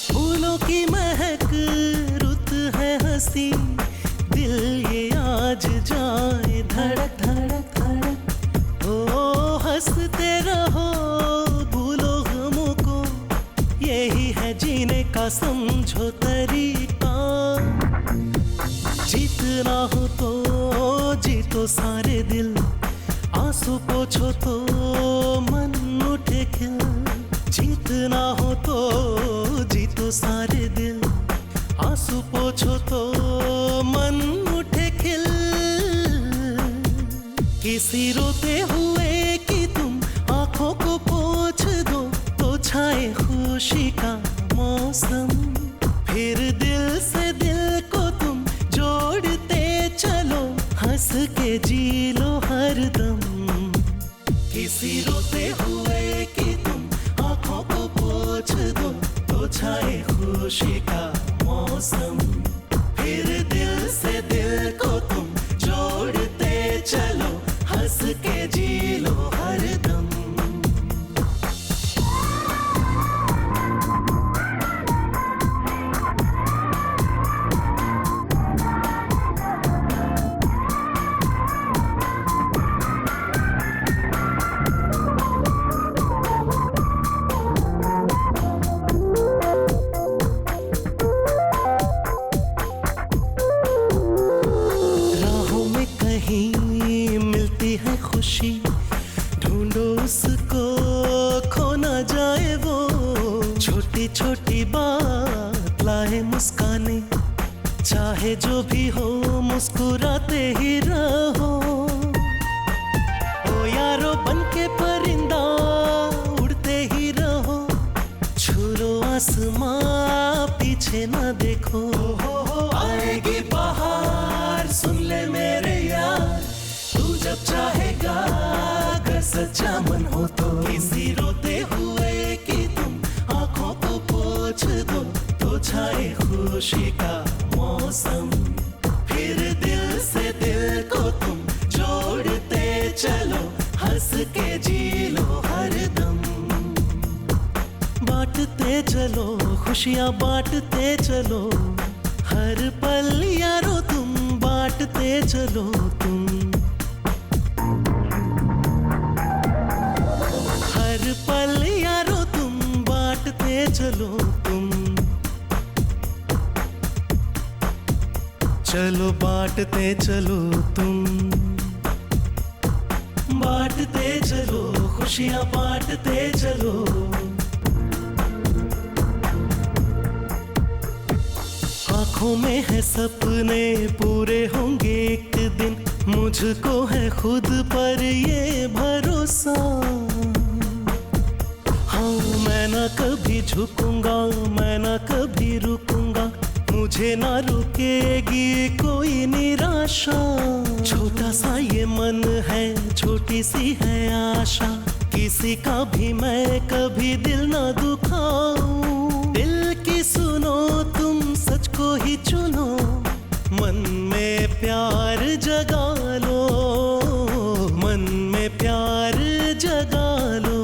फूलों की महक रुत है हंसी, दिल ये आज जाए धड़क धड़क धड़क। ओ हंसते रहो भूलो गमों को, यही है जीने का समझो तरीका। जीतना हो तो जीतो सारे दिल, आंसू पोछो तो मन उठे खिल। जीतना हो तो जीतो सारे दिल, आंसू पोछो तो मन उठे खिल। किसी रोते हुए कि तुम आंखों को पोंछ दो, तो छाए खुशी का मौसम। फिर दिल से दिल को तुम जोड़ते चलो, हंस के जी लो हरदम। किसी रोते हुए कि तुम आंखों को पोंछ दो, तो छाए खुशी का मौसम। फिर दिल से दिल को तुम जोड़ते चलो, हंस के जी लो हरदम। मिलती है खुशी, ढूंढो उसको खो ना जाए वो। छोटी छोटी बात लाए मुस्काने, चाहे जो भी हो मुस्कुराते ही रहो। ओ यारो बन के परिंदा उड़ते ही रहो, छू लो आसमां पीछे ना देखो। आएगी बहार सुन ले मेरे यार, तू जब चाहेगा अगर सच्चा मन हो तो। किसी रोते हुए कि तुम आंखों को पोंछ दो, तो छाए खुशी का मौसम। फिर दिल से दिल को तुम जोड़ते चलो, हंस के जी लो हरदम। बांटते चलो खुशियाँ बांटते चलो, हर पल यारो तुम बांटते चलो तुम। हर पल यारो तुम बांटते चलो तुम। चलो बांटते चलो तुम, बांटते चलो खुशियाँ बांटते चलो। आँखों में है सपने पूरे होंगे एक दिन, मुझको है खुद पर ये भरोसा। हाँ मैं ना कभी झुकूंगा, मैं ना कभी रुकूंगा, मुझे ना रुकेगी कोई निराशा। छोटा सा ये मन है, छोटी सी है आशा, किसी का भी मैं कभी दिल ना दुखाऊं। दिल की सुनो तुम सच को ही चुनो, मन में प्यार जगा लो, मन में प्यार जगा लो,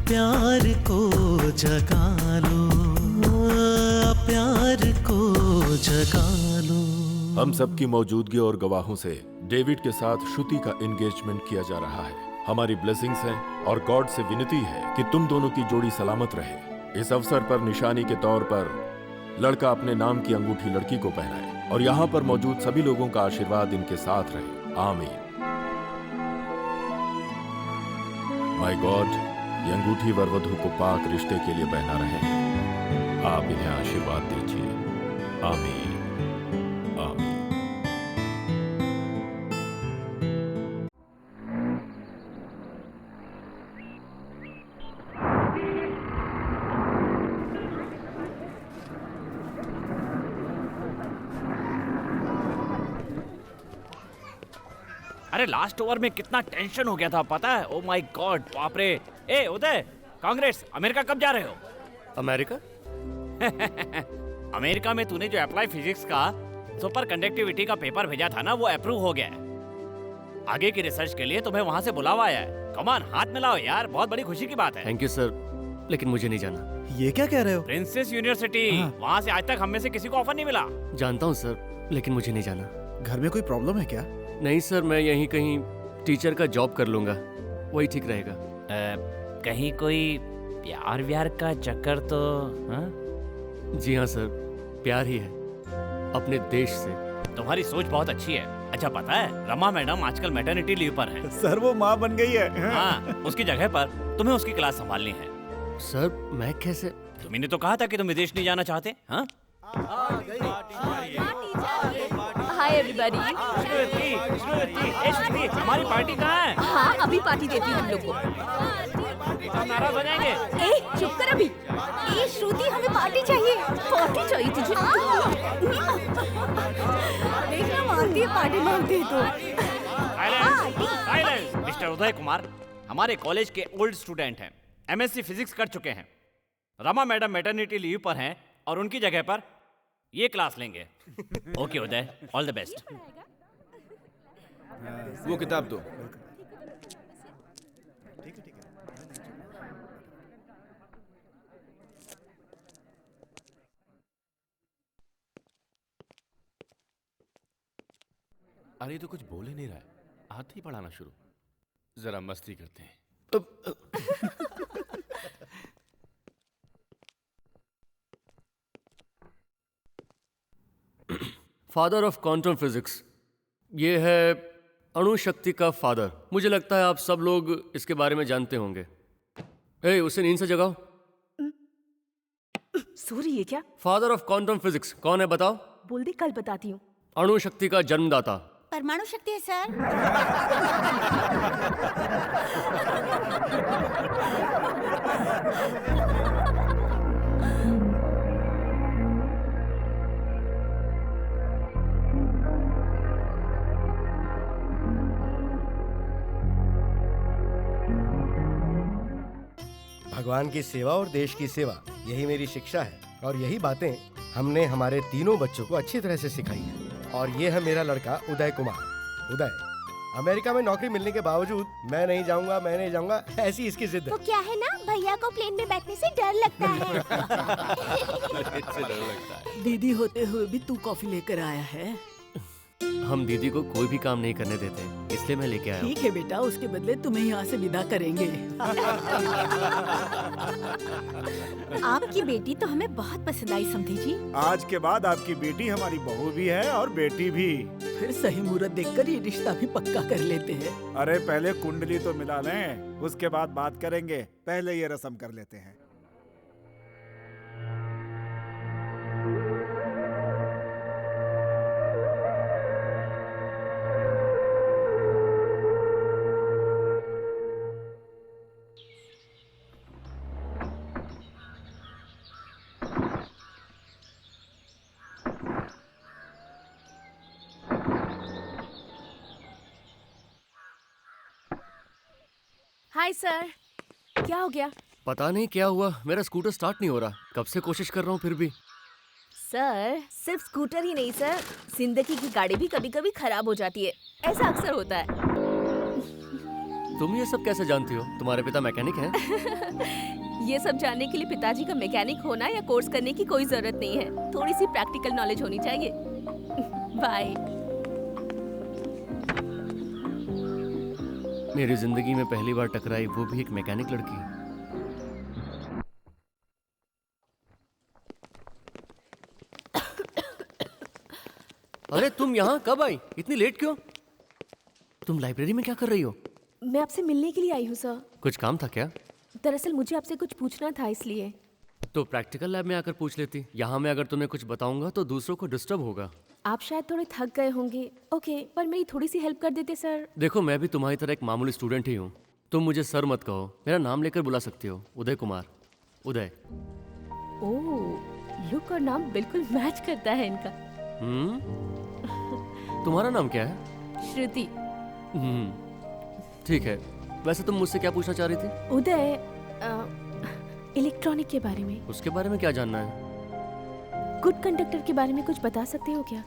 प्यार को जगा लो, प्यार को जगा लो। हम सबकी मौजूदगी और गवाहों से डेविड के साथ श्रुति का एंगेजमेंट किया जा रहा है। हमारी ब्लेसिंग्स हैं और गॉड से विनती है कि तुम दोनों की जोड़ी सलामत रहे। इस अवसर पर निशानी के तौर पर लड़का अपने नाम की अंगूठी लड़की को पहनाए और यहाँ पर मौजूद सभी लोगों का आशीर्वाद इनके साथ रहे। आमीन। माय गॉड, ये अंगूठी वर वधू को पाक रिश्ते के लिए पहना रहे हैं। आप इन्हें आशीर्वाद दीजिए। आमीन, आमीन। अरे लास्ट ओवर में कितना टेंशन हो गया था पता है? ओ माय गॉड, बाप रे। ए उदय, कांग्रेस, अमेरिका कब जा रहे हो? अमेरिका? अमेरिका में तूने जो अप्लाई फिजिक्स का सुपर कंडक्टिविटी का पेपर भेजा था ना, वो अप्रूव हो गया है। आगे की रिसर्च के लिए तुम्हें वहाँ से बुलावा आया है। कमान, हाथ मिलाओ यार, बहुत बड़ी खुशी की बात है। थैंक यू सर, लेकिन मुझे नहीं जाना। ये क्या कह रहे हो? प्रिंसेस यूनिवर्सिटी, वहाँ से आज तक हम में से किसी को ऑफर नहीं मिला। जानता हूँ सर, लेकिन मुझे नहीं जाना। घर में कोई प्रॉब्लम है क्या? नहीं सर, मैं यहीं कहीं टीचर का जॉब कर लूंगा, वही ठीक रहेगा। कहीं कोई प्यार व्यार का चक्कर तो? हाँ? जी हाँ सर, प्यार ही है, अपने देश से। तुम्हारी सोच बहुत अच्छी है। अच्छा पता है, रमा मैडम आजकल मैटरनिटी लीव पर हैं। सर वो माँ बन गई है। हाँ, उसकी जगह पर तुम्हें उसकी क्लास संभालनी है। सर मैं कैसे? तुमने तो कहा था कि तुम विदेश नहीं जाना चाहते। हाँ? Hi everybody. हमारी पार्टी कहाँ है? हाँ, अभी पार्टी देती हूँ हम लोग को। सब नाराज हो जाएंगे। ए, चुप कर अभी। ए श्रुति, हमें पार्टी चाहिए। पार्टी चाहिए तुझे? देखना, मांगती है पार्टी, मांगती है तो। साइलेंस। मिस्टर उदय कुमार हमारे कॉलेज के ओल्ड स्टूडेंट हैं, एमएससी फिजिक्स कर चुके हैं। रमा मैडम मैटरनिटी लीव पर हैं और उनकी जगह पर ये क्लास लेंगे। Okay Uday, all the best. वो किताब दो। अरे तो कुछ बोल ही नहीं रहा है, हाथ ही पढ़ाना शुरू। जरा मस्ती करते हैं। फादर ऑफ क्वांटम फिजिक्स, ये है अणु शक्ति का फादर। मुझे लगता है आप सब लोग इसके बारे में जानते होंगे। ए, उसे नींद से जगाओ। सॉरी, ये क्या? फादर ऑफ क्वांटम फिजिक्स कौन है बताओ? बोल दे, कल बताती हूँ। अणु शक्ति का जन्मदाता। परमाणु शक्ति है सर। भगवान की सेवा और देश की सेवा, यही मेरी शिक्षा है और यही बातें हमने हमारे तीनों बच्चों को अच्छी तरह से सिखाई है। और ये है मेरा लड़का उदय कुमार। उदय, अमेरिका में नौकरी मिलने के बावजूद मैं नहीं जाऊंगा, ऐसी इसकी जिद है। वो क्या है ना, भैया को प्लेन में बैठने से डर लगता है। दीदी होते हुए भी तू कॉफी लेकर आया है। हम दीदी को कोई भी काम नहीं करने देते, इसलिए मैं लेके आया हूँ। ठीक है बेटा, उसके बदले तुम्हें यहाँ से विदा करेंगे। आपकी बेटी तो हमें बहुत पसंद आई समधी जी। आज के बाद आपकी बेटी हमारी बहू भी है और बेटी भी। फिर सही मुहूर्त देखकर ये रिश्ता भी पक्का कर लेते हैं। अरे पहले कुंडली तो मिला लें, उसके बाद बात करेंगे। पहले ये रस्म कर लेते हैं। हाय सर, क्या हो गया? पता नहीं क्या हुआ, मेरा स्कूटर स्टार्ट नहीं हो रहा। कब से कोशिश कर रहा हूँ फिर भी। सर, सिर्फ स्कूटर ही नहीं सर, जिंदगी की गाड़ी भी कभी कभी खराब हो जाती है। ऐसा अक्सर होता है। तुम ये सब कैसे जानती हो? तुम्हारे पिता मैकेनिक हैं? ये सब जानने के लिए पिताजी का मैकेनिक होना या कोर्स करने की कोई जरूरत नहीं है। थोड़ी सी प्रैक्टिकल नॉलेज होनी चाहिए। बाय। मेरी जिंदगी में पहली बार टकराई, वो भी एक मैकेनिक लड़की। अरे तुम यहाँ कब आई? इतनी लेट क्यों? तुम लाइब्रेरी में क्या कर रही हो? मैं आपसे मिलने के लिए आई हूँ सर। कुछ काम था क्या? दरअसल मुझे आपसे कुछ पूछना था, इसलिए। तो प्रैक्टिकल लैब में आकर पूछ लेती। यहाँ मैं अगर तुम्हें कुछ बताऊंगा तो दूसरों को डिस्टर्ब होगा। आप शायद थोड़े थक गए होंगे। ओके, पर मेरी थोड़ी सी हेल्प कर देते सर। देखो, मैं भी तुम्हारी तरह एक मामूली स्टूडेंट ही हूँ। तुम मुझे सर मत कहो, मेरा नाम लेकर बुला सकती हो, उदय कुमार। उदय। ओह, लुक और नाम बिल्कुल मैच करता है इनका। तुम्हारा नाम क्या है? श्रुति। ठीक है। वैसे तुम मुझसे क्या पूछना चाह रही थी? उदय, इलेक्ट्रॉनिक के बारे में, उसके बारे में क्या जानना है? गुड कंडक्टर के बारे में कुछ बता सकते हो क्या?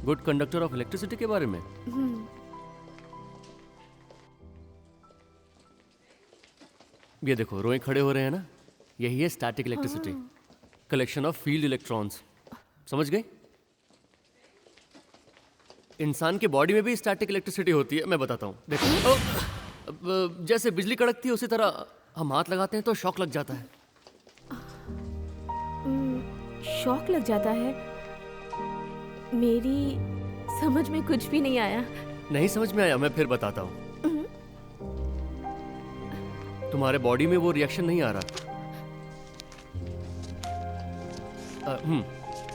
गुड कंडक्टर ऑफ इलेक्ट्रिसिटी के बारे में? ये देखो रोए खड़े हो रहे हैं ना, यही है static electricity, collection of field electrons. समझ गए? इंसान के बॉडी में भी स्टैटिक इलेक्ट्रिसिटी होती है, मैं बताता हूँ। देखो जैसे बिजली कड़कती है उसी तरह हम हाथ लगाते हैं तो शॉक लग जाता है। शॉक लग जाता है? मेरी समझ में कुछ भी नहीं आया। नहीं समझ में आया? मैं फिर बताता हूँ। तुम्हारे बॉडी में वो रिएक्शन नहीं आ रहा।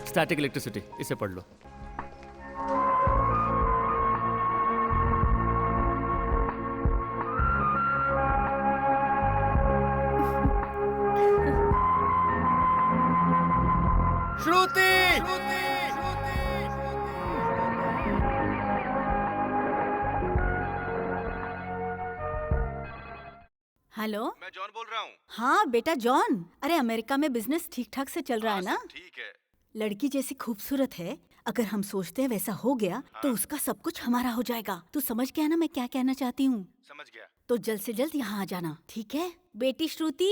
स्टैटिक इलेक्ट्रिसिटी, इसे पढ़ लो। श्रुति! हेलो, मैं जॉन बोल रहा हूँ। हाँ बेटा जॉन, अरे अमेरिका में बिजनेस ठीक ठाक से चल रहा है ना? ठीक है। लड़की जैसी खूबसूरत है, अगर हम सोचते हैं वैसा हो गया तो उसका सब कुछ हमारा हो जाएगा। तू समझ गया ना मैं क्या कहना चाहती हूँ? समझ गया। तो जल्द से जल्द यहाँ आ जाना, ठीक है? बेटी श्रुति,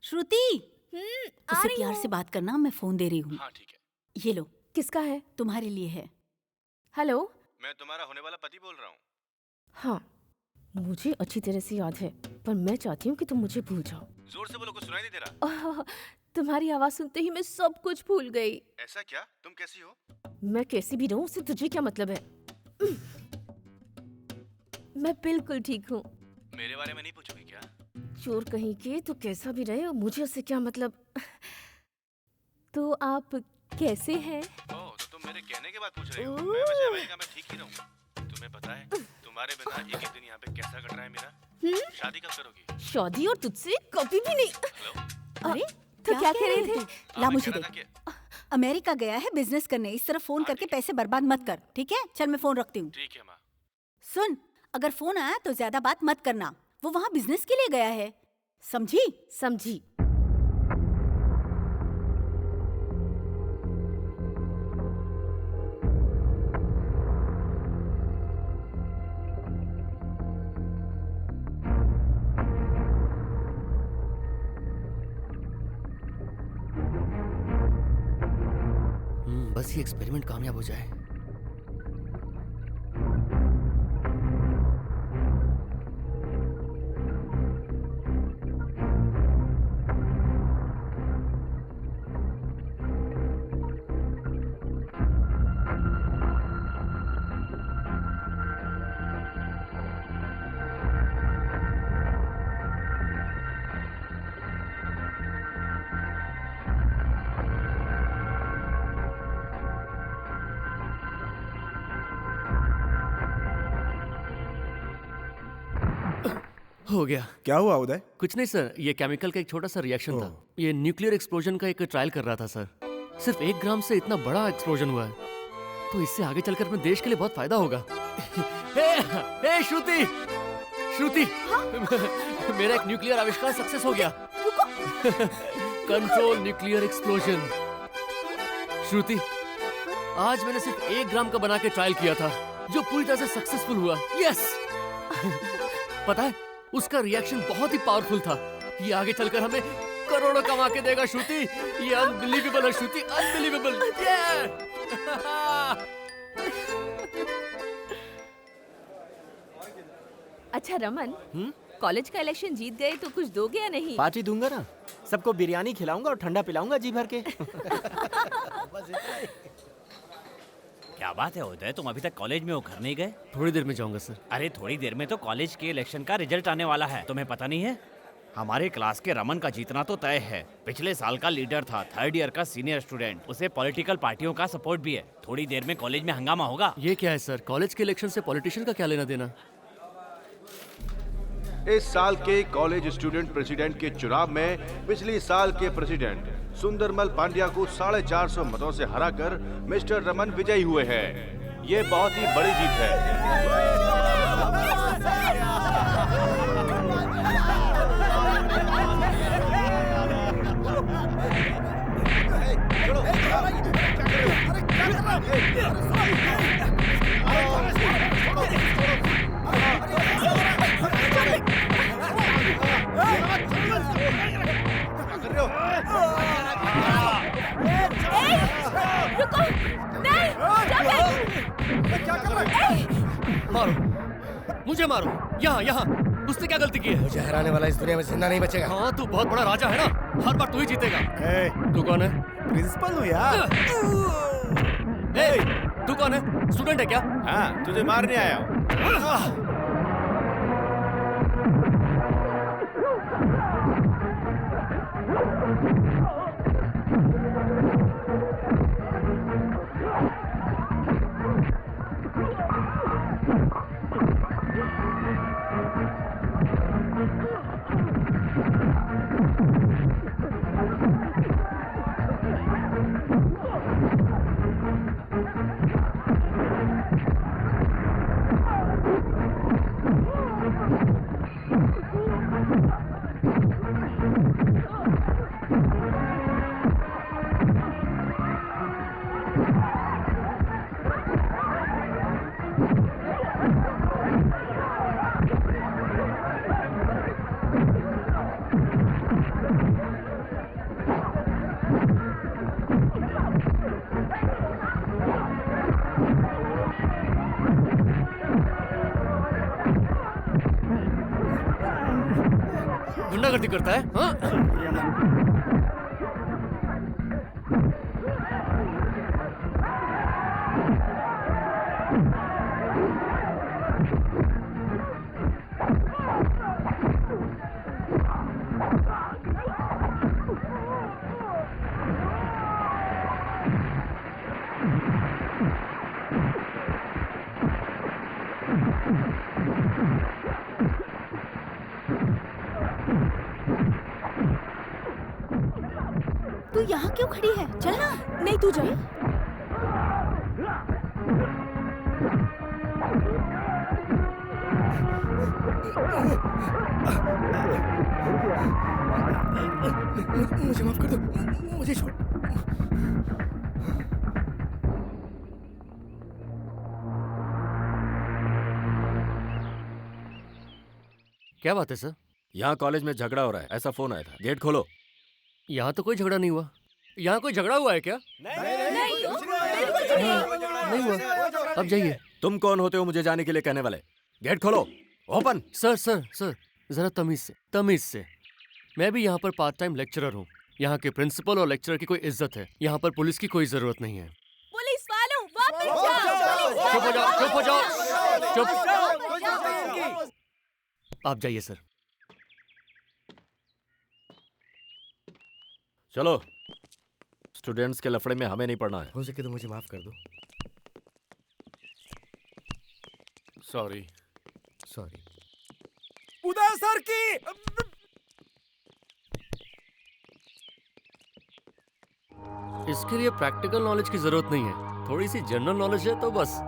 श्रुति, उससे प्यार से बात करना, मैं फोन दे रही हूँ। हाँ ठीक है। ये लो, किसका है? तुम्हारे लिए है। हेलो। मैं तुम्हारा होने वाला पति बोल रहा हूँ। हाँ, मुझे अच्छी तरह से याद है, पर मैं चाहती हूँ कि तुम मुझे भूल जाओ। जोर से बोलो, कुछ सुनाई नहीं दे रहा। तुम्हारी आवाज सुनते ही मैं सब कुछ भूल गई। ऐसा क्या? तुम कैसी हो? मैं कैसी भी रहूं, उससे तुझे क्या मतलब है? मैं बिल्कुल ठीक हूँ। मेरे बारे में नहीं पूछोगी क्या? चोर कहीं के, तो कैसा भी रहे, मुझे उससे क्या मतलब? तो आप कैसे हैं? ओह, तो तुम मेरे कहने के बाद पूछ रहे हो। मैं वैसे अमेरिका में ठीक ही रहूँ। तुम्हें पता है तुम्हारे बिना एक एक दिन यहाँ पे कैसा कट रहा है मेरा? शादी कब करोगी? शादी और तुझसे कभी भी नहीं। हेलो? अरे तो क्या कह रहे थे? ला मुझे दे। अमेरिका गया है बिजनेस करने, इस तरफ फोन करके पैसे बर्बाद मत कर, ठीक है? चल मैं फोन रखती हूँ। ठीक है माँ। सुन, अगर फोन आया तो ज्यादा बात मत करना, वो वहाँ बिजनेस के लिए गया है, समझी? समझी। बस ये एक्सपेरिमेंट कामयाब हो जाए। हो गया। क्या हुआ उदय? कुछ नहीं सर, ये केमिकल का एक छोटा सा रिएक्शन था। ये न्यूक्लियर एक्सप्लोजन का एक ट्रायल कर रहा था सर। सिर्फ 1 ग्राम से इतना बड़ा एक्सप्लोजन हुआ है, तो इससे आगे चलकर अपने देश के लिए बहुत फायदा होगा। हे श्रुति, श्रुति, मेरा एक न्यूक्लियर आविष्कार सक्सेस हो गया। Control nuclear explosion. श्रुति, आज मैंने सिर्फ 1 ग्राम का बना के ट्रायल किया था, जो पूरी तरह से सक्सेसफुल हुआ। यस। पता है, उसका रिएक्शन बहुत ही पावरफुल था। ये आगे चलकर हमें करोड़ों कमा के देगा श्रुति। ये अनबिलीवेबल है श्रुति, अनबिलीवेबल। अच्छा रमन, कॉलेज का इलेक्शन जीत गए तो कुछ दोगे या नहीं? पार्टी दूंगा ना, सबको बिरयानी खिलाऊंगा और ठंडा पिलाऊंगा जी भर के। क्या बात है उदय, तुम अभी तक कॉलेज में हो, घर नहीं गए? थोड़ी देर में जाऊंगा सर। अरे थोड़ी देर में तो कॉलेज के इलेक्शन का रिजल्ट आने वाला है, तुम्हें पता नहीं है? हमारे क्लास के रमन का जीतना तो तय है। पिछले साल का लीडर था, 3rd ईयर का सीनियर स्टूडेंट। उसे पॉलिटिकल पार्टियों का सपोर्ट भी है। थोड़ी देर में कॉलेज में हंगामा होगा। ये क्या है सर, कॉलेज के इलेक्शन से पॉलिटिशियन का क्या लेना देना? इस साल के कॉलेज स्टूडेंट प्रेसिडेंट के चुनाव में पिछले साल के प्रेसिडेंट सुंदरमल पांड्या को 450 मतों से हराकर मिस्टर रमन विजयी हुए हैं। ये बहुत ही बड़ी जीत है। रुको, नहीं, मारो, मुझे मारो, यहाँ यहाँ। उसने क्या गलती की है? मुझे हराने वाला इस दुनिया में जिंदा नहीं बचेगा। हाँ, तू बहुत बड़ा राजा है ना, हर बार तू ही जीतेगा। तू कौन है? प्रिंसिपल हूँ यार। तू कौन है? स्टूडेंट है क्या? हाँ, तुझे मारने आया हूँ। गुंडागर्दी करता है? हाँ? तू यहाँ क्यों खड़ी है? चल ना। नहीं, तू जा। मुझे माफ कर दो, मुझे छोड़। क्या बात है सर? यहाँ कॉलेज में झगड़ा हो रहा है, ऐसा फोन आया था। गेट खोलो। यहाँ तो कोई झगड़ा नहीं हुआ। यहाँ कोई झगड़ा हुआ है क्या? नहीं हुआ। अब जाइए। तुम कौन होते हो मुझे जाने के लिए कहने वाले? गेट खोलो। ओपन। सर सर सर, जरा तमीज से। मैं भी यहाँ पर पार्ट टाइम लेक्चरर हूँ। यहाँ के प्रिंसिपल और लेक्चरर की कोई इज्जत है। यहाँ पर पुलिस की कोई जरूरत नहीं है। पुलिस वालों, वापस जाओ। चुप हो जाओ, चुप हो जाओ, चुप। आप जाइए सर। चलो, स्टूडेंट्स के लफड़े में हमें नहीं पड़ना है। हो सके तो मुझे माफ कर दो। सॉरी। उदय सर की। इसके लिए प्रैक्टिकल नॉलेज की जरूरत नहीं है, थोड़ी सी जनरल नॉलेज है तो बस।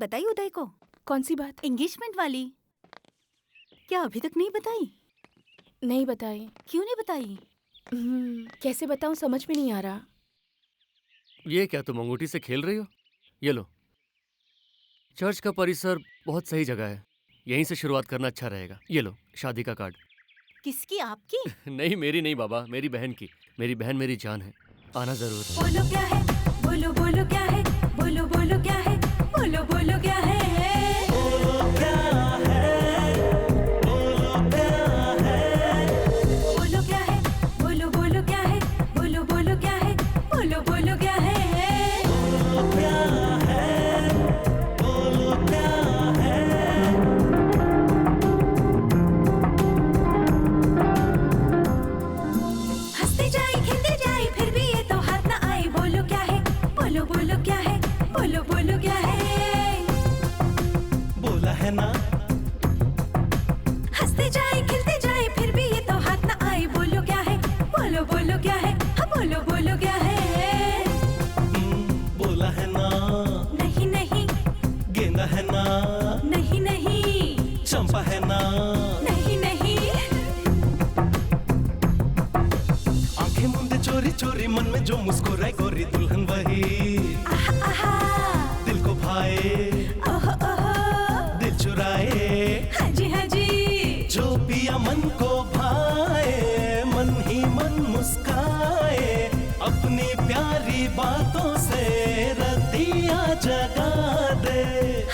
बताई उदय को? कौन सी बात? एंगेजमेंट वाली। क्या अभी तक नहीं बताई? नहीं बताई। क्यों नहीं बताई? कैसे बताऊं, समझ में नहीं आ रहा। ये क्या तुम अंगूठी से खेल रही हो? ये लो। चर्च का परिसर बहुत सही जगह है, यहीं से शुरुआत करना अच्छा रहेगा। ये लो शादी का कार्ड। किसकी? आपकी? नहीं, मेरी नहीं बाबा, मेरी बहन की। मेरी बहन मेरी जान है, आना जरूर। बोलो क्या है, बोलो बोलो क्या है, बोलो बोलो क्या है, बोलो बोलो क्या है, बोलो क्या है, बोलो क्या है, बोलो क्या क्या है? बोला है ना, हंसते जाए खिलते जाए फिर भी ये तो हाथ ना आए, बोलो क्या है? बोलो बोलो क्या है? हाँ बोलो बोलो क्या है? बोला है ना, नहीं नहीं, गेंदा है ना, नहीं नहीं, चंपा है ना, नहीं नहीं, आंखें मूंदे चोरी चोरी मन में जो मुस्कुराए गोरी दुल्हन वही, आहा आहा, दिल को भाए, ओहो ओहो, दिल चुराए, हाँ जी हाँ जी, जो पिया मन को भाए, मन ही मन मुस्काए, अपनी प्यारी बातों से रतिया जगा दे।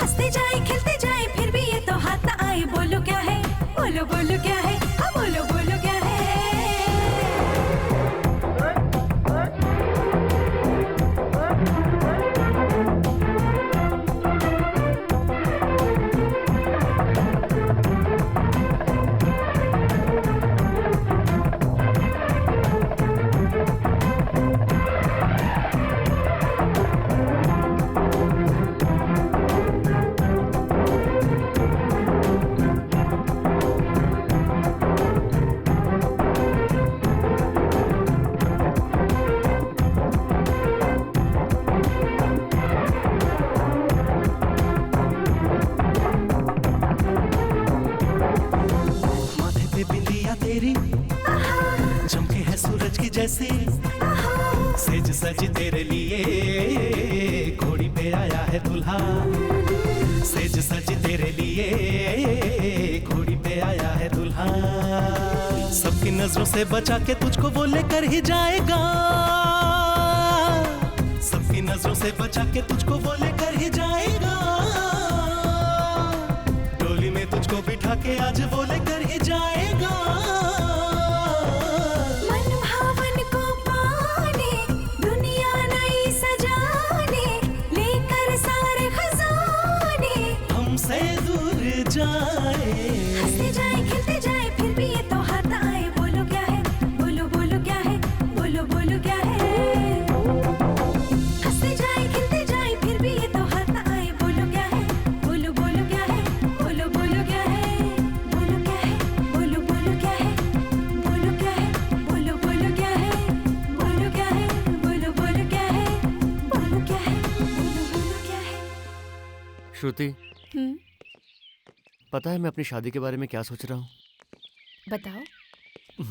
हंसते जाए खिलते जाए फिर भी ये तो हाथ ना आए, बोलो क्या है? बोलो बोलो क्या है? हाँ बोलो बोलो क्या है? माथे पे बिंदिया तेरी चमके है सूरज की जैसी, सेज सज तेरे लिए घोड़ी पे आया है दूल्हा, सेज सज तेरे लिए घोड़ी पे आया है दूल्हा, सबकी नजरों से बचा के तुझको वो लेकर ही जाएगा, सबकी नजरों से बचा के तुझको वो लेकर ही जाएगा, डोली में तुझको बिठा के आज वो लेकर ही जाएगा। मन भावन को पाने दुनिया नई सजाने, लेकर सारे खजाने हमसे दूर जाए, हंसते जाए खिलते जाए फिर भी ये तो हाथ ना आए, बोलो क्या है? बोलो बोलो क्या है? बोलो बोलो क्या है? हंसते जाए खिलते जाए फिर भी ये तो हाथ ना आए, बोलो क्या है? बोलो बोलो क्या है? बोलो बोलो क्या है? बोलो क्या है? बोलो बोलो क्या है? बोलो क्या है? बोलो बोलो क्या है? बोलो क्या है? बोलो बोलो क्या है? बोलो क्या है? बोलो बोलो क्या है? श्रुति, पता है मैं अपनी शादी के बारे में क्या सोच रहा हूँ? बताओ।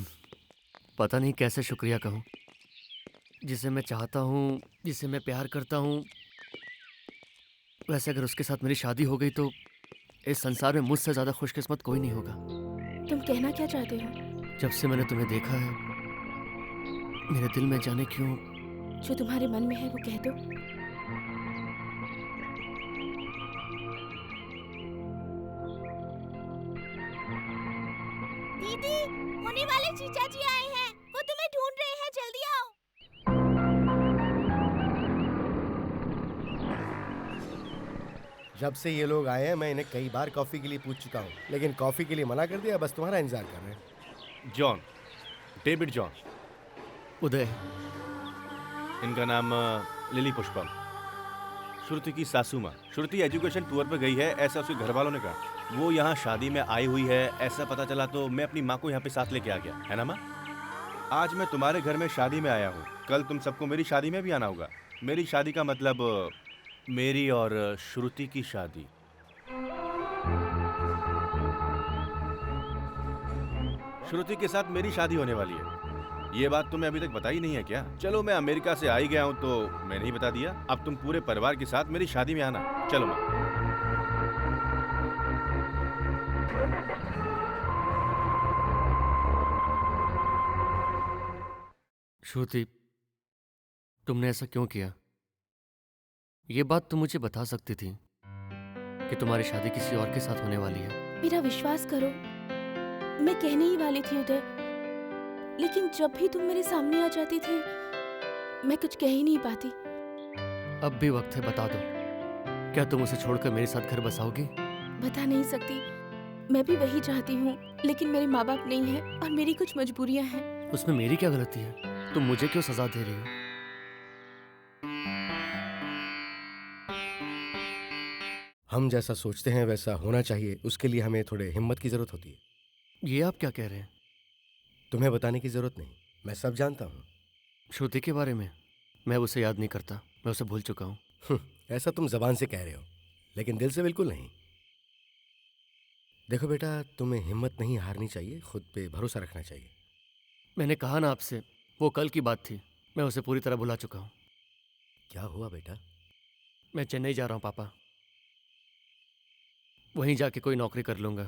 पता नहीं कैसे शुक्रिया कहूँ। जिसे मैं चाहता हूँ, जिसे मैं प्यार करता हूँ, वैसे अगर उसके साथ मेरी शादी हो गई तो इस संसार में मुझसे ज़्यादा खुशकिस्मत कोई नहीं होगा। तुम कहना क्या चाहते हो? जब से मैंने तुम्हें देखा है, मेरे दिल में जाने क्यों जो तुम्हारे मन में है वो कह दो। दीदी, होने वाले जीजा जी आए हैं, वो तुम्हें ढूंढ रहे हैं, जल्दी आओ। जब से ये लोग आए हैं मैं इन्हें कई बार कॉफी के लिए पूछ चुका हूँ, लेकिन कॉफी के लिए मना कर दिया, बस तुम्हारा इंतजार कर रहे हैं। John, David John. उदय। इनका नाम लिली पुष्पम, श्रुति की सासू माँ। श्रुति एजुकेशन टूर पे गई है, ऐसा उसके घर वालों ने कहा। वो यहाँ शादी में आई हुई है, ऐसा पता चला तो मैं अपनी माँ को यहाँ पे साथ लेके आ गया, है ना माँ? आज मैं तुम्हारे घर में शादी में आया हूँ, कल तुम सबको मेरी शादी में भी आना होगा। मेरी शादी का मतलब मेरी और श्रुति की शादी। श्रुति के साथ मेरी शादी होने वाली है। ये बात तुम्हें अभी तक बताई नहीं है क्या? चलो मैं अमेरिका से आ ही गया हूँ तो मैंने ही बता दिया। अब तुम पूरे परिवार के साथ मेरी शादी में आना। चलो माँ। श्रुति, तुमने ऐसा क्यों किया? ये बात तुम मुझे बता सकती थी कि तुम्हारी शादी किसी और के साथ होने वाली है। मेरा विश्वास करो, मैं कहने ही वाली थी उदय, लेकिन जब भी तुम मेरे सामने आ जाती थी मैं कुछ कह ही नहीं पाती। अब भी वक्त है, बता दो, क्या तुम उसे छोड़कर मेरे साथ घर बसाओगी? बता नहीं सकती, मैं भी वही चाहती हूँ, लेकिन मेरे माँ बाप नहीं है और मेरी कुछ मजबूरियाँ हैं। उसमें मेरी क्या गलती है? तुम मुझे क्यों सजा दे रही हो? हम जैसा सोचते हैं वैसा होना चाहिए, उसके लिए हमें थोड़े हिम्मत की जरूरत होती है। ये आप क्या कह रहे हैं? तुम्हें बताने की जरूरत नहीं, मैं सब जानता हूँ। श्रुति के बारे में? मैं उसे याद नहीं करता, मैं उसे भूल चुका हूँ। ऐसा तुम जबान से कह रहे हो, लेकिन दिल से बिल्कुल नहीं। देखो बेटा, तुम्हें हिम्मत नहीं हारनी चाहिए, खुद पे भरोसा रखना चाहिए। मैंने कहा ना आपसे, वो कल की बात थी, मैं उसे पूरी तरह भुला चुका हूँ। क्या हुआ बेटा? मैं चेन्नई जा रहा हूँ पापा, वहीं जाके कोई नौकरी कर लूंगा।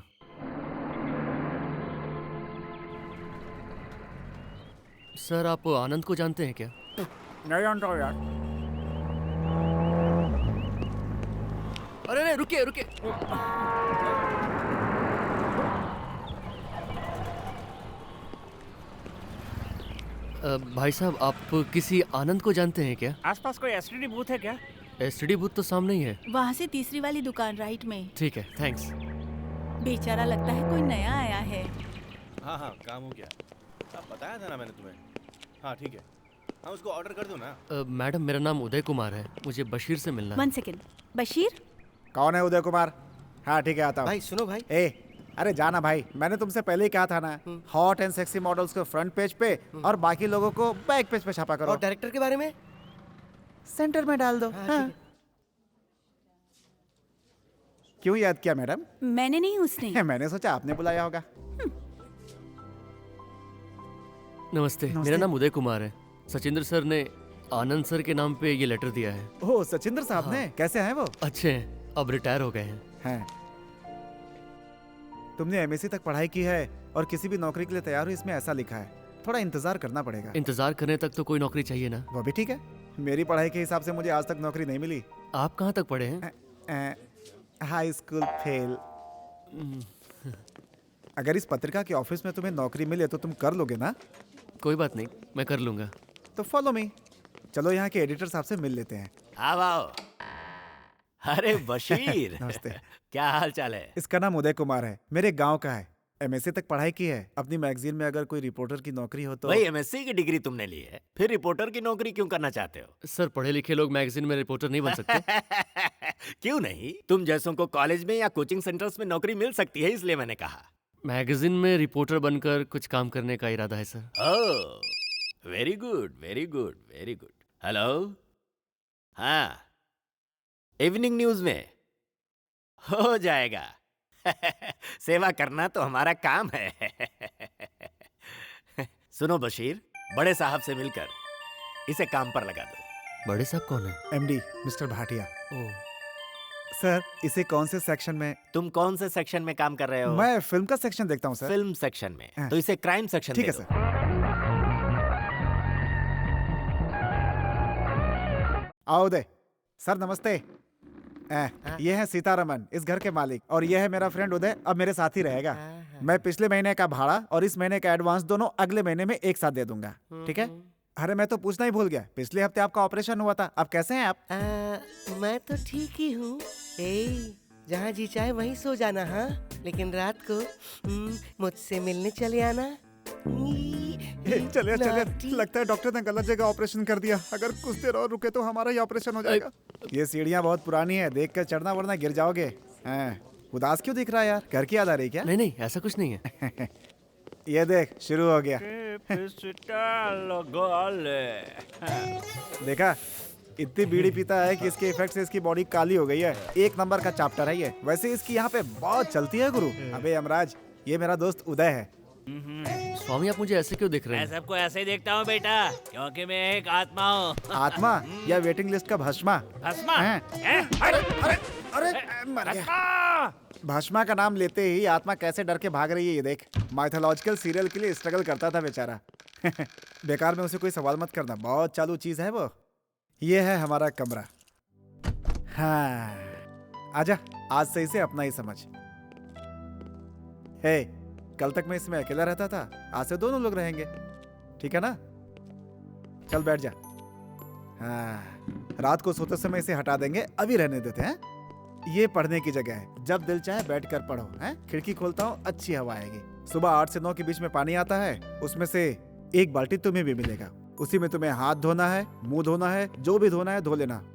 सर, आप आनंद को जानते हैं क्या? नहीं जानता हूँ यार। अरे नहीं, रुकिए रुकिए। भाई साहब, आप किसी आनंद को जानते हैं क्या? आसपास कोई एसटीडी बूथ है क्या? एसटीडी बूथ तो सामने ही है। वहाँ से तीसरी वाली दुकान राइट में। ठीक है, थैंक्स। बेचारा लगता है कोई नया आया है। हाँ हाँ, काम हो गया। अब बताया था ना मैंने तुम्हें। हाँ ठीक है, हाँ उसको ऑर्डर कर दो ना। मैडम, मेरा नाम उदय कुमार है, मुझे बशीर से मिलना है। 1 सेकेंड। बशीर? कौन है उदय कुमार? हाँ ठीक है, आता हूँ। भाई सुनो भाई। अरे जाना भाई, मैंने तुमसे पहले ही कहा था ना, हॉट एंड सेक्सी मॉडल्स को फ्रंट पेज पे और बाकी लोगों को बैक पेज पे छापा करो। और डायरेक्टर के बारे में सेंटर में डाल दो। हाँ। क्यों याद किया मैडम? मैंने नहीं, उसने। मैंने सोचा आपने बुलाया होगा। नमस्ते, मेरा नाम उदय कुमार है। सचिंद्र सर ने आनंद सर के नाम पे ये लेटर दिया है। ओह, सचिंद्र साहब ने? कैसे हैं वो? अच्छे हैं, अब रिटायर हो गए हैं। हैं। तुमने एमएससी तक पढ़ाई की है और किसी भी नौकरी के लिए तैयार हो, इसमें ऐसा लिखा है। थोड़ा इंतजार करना पड़ेगा। इंतजार करने तक तो कोई नौकरी चाहिए ना। वो भी ठीक है, मेरी पढ़ाई के हिसाब से मुझे आज तक नौकरी नहीं मिली। आप कहाँ तक पढ़े हैं? High school fail. अगर इस पत्रिका के ऑफिस में तुम्हें नौकरी मिले तो तुम कर लोगे ना? कोई बात नहीं, मैं कर लूंगा। तो फॉलो मी। चलो यहाँ के एडिटर साहब से मिल लेते हैं। आओ। अरे बशीर। नमस्ते। क्या हाल चाल है? इसका नाम उदय कुमार है, मेरे गांव का है। एमएससी तक पढ़ाई की है। अपनी मैगजीन में अगर कोई रिपोर्टर की नौकरी हो तो। भाई, एमएससी की डिग्री तुमने ली है, फिर रिपोर्टर की नौकरी क्यों करना चाहते हो? सर, पढ़े लिखे लोग मैगजीन में रिपोर्टर नहीं बन सकते। क्यों नहीं? तुम जैसों को कॉलेज में या कोचिंग सेंटर्स में नौकरी मिल सकती है, इसलिए मैंने कहा। मैगजीन में रिपोर्टर बनकर कुछ काम करने का इरादा है sir. Oh, very good, very good, very good. Hello, हाँ, इवनिंग न्यूज में हो जाएगा। सेवा करना तो हमारा काम है। सुनो बशीर, बड़े साहब से मिलकर इसे काम पर लगा दो। बड़े साहब कौन है? MD mister Bhatia. Oh sir, इसे कौन से सेक्शन में? तुम कौन से सेक्शन में काम कर रहे हो? मैं फिल्म का सेक्शन देखता हूँ सर। फिल्म सेक्शन में? तो इसे क्राइम सेक्शन ठीक है दे दो। सर। आओ उदय सर, नमस्ते। ये है सीतारमन, इस घर के मालिक, और ये है मेरा फ्रेंड उदय, अब मेरे साथ ही रहेगा। मैं पिछले महीने का भाड़ा और इस महीने का एडवांस दोनों अगले महीने में एक साथ दे दूंगा, ठीक है? अरे मैं तो पूछना ही भूल गया, पिछले हफ्ते आपका ऑपरेशन हुआ था, अब कैसे हैं आप? मैं तो ठीक ही हूँ। जहाँ जी चाहे वहीं सो जाना। हाँ, लेकिन रात को मुझसे मिलने चले आना। चलिए चलिए, लगता है डॉक्टर ने गलत जगह ऑपरेशन कर दिया। अगर कुछ देर और रुके तो हमारा ही ऑपरेशन हो जाएगा। ये सीढ़ियाँ बहुत पुरानी है, देख कर चढ़ना वरना गिर जाओगे। उदास क्यों दिख रहा है यार? घर की याद आ रही क्या? नहीं नहीं, ऐसा कुछ नहीं है। ये देख, शुरू हो गया। देखा, इतनी बीड़ी पीता है कि इसके इफेक्ट से इसकी बॉडी काली हो गई है। एक नंबर का चैप्टर है ये। वैसे इसकी यहाँ पे बहुत चलती है गुरु। अबे यमराज, ये मेरा दोस्त उदय है। स्वामी, आप मुझे ऐसे क्यों देख रहे हैं? मैं सबको ऐसे ही देखता हूँ बेटा, क्योंकि मैं एक आत्मा हूँ। आत्मा या वेटिंग लिस्ट का भस्मा? भस्मा? अरे अरे अरे, मर गया। भस्मा का नाम लेते ही आत्मा कैसे डर के भाग रही है, ये देख। माइथोलॉजिकल सीरियल के लिए स्ट्रगल करता था बेचारा। बेकार में उसे कोई सवाल मत करना, बहुत चालू चीज है वो। ये है हमारा कमरा। हाँ, आजा, आज से इसे अपना ही समझ। हे, कल तक मैं इसमें अकेला रहता था, आज से दोनों लोग रहेंगे, ठीक है ना? चल बैठ जा। हाँ, रात को सोते समय इसे हटा देंगे, अभी रहने देते हैं। ये पढ़ने की जगह है, जब दिल चाहे बैठ कर पढ़ो। हैं? खिड़की खोलता हूँ, अच्छी हवा आएगी। सुबह 8 से 9 के बीच में पानी आता है, उसमें से 1 बाल्टी तुम्हें भी मिलेगा। उसी में तुम्हें हाथ धोना है, मुंह धोना है, जो भी धोना है धो लेना।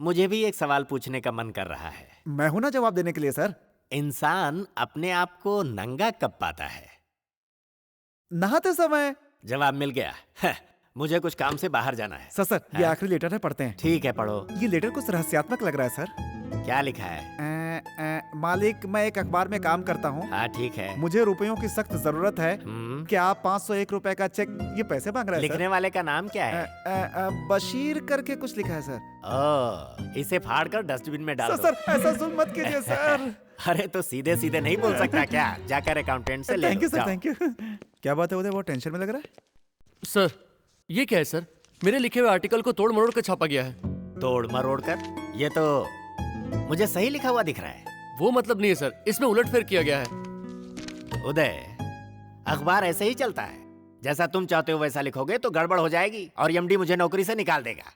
मुझे भी एक सवाल पूछने का मन कर रहा है। मैं हूं ना जवाब देने के लिए सर। इंसान अपने आप को नंगा कब पाता है? नहाते समय। जवाब मिल गया। मुझे कुछ काम से बाहर जाना है। सर ये आखिरी लेटर है, पढ़ते हैं। ठीक है, पढ़ो। ये लेटर कुछ रहस्यात्मक लग रहा है सर। क्या लिखा है? मालिक, मैं एक अखबार में काम करता हूँ। हाँ ठीक है। मुझे रुपयों की सख्त जरूरत है। क्या आप 501 रुपए का चेक, ये पैसे मांग रहे हैं लिखने वाले का नाम क्या है? बशीर करके कुछ लिखा है सर। ओह, इसे फाड़ कर डस्टबिन में डाल दो। सर ऐसा जुल्म मत कीजिए सर। अरे तो सीधे सीधे नहीं बोल सकता क्या? जाकर अकाउंटेंट से ले लो। Thank you sir, thank you. क्या बात है उदय, वो टेंशन में लग रहा है? सर ये क्या है सर? मेरे लिखे हुए आर्टिकल को तोड़ मरोड़ कर छापा गया है। तोड़ मरोड़ कर? ये तो मुझे सही लिखा हुआ दिख रहा है। वो मतलब नहीं है सर, इसमें उलटफेर किया गया है। उदय, अखबार ऐसे ही चलता है। जैसा तुम चाहते हो वैसा लिखोगे तो गड़बड़ हो जाएगी और एमडी मुझे नौकरी से निकाल देगा।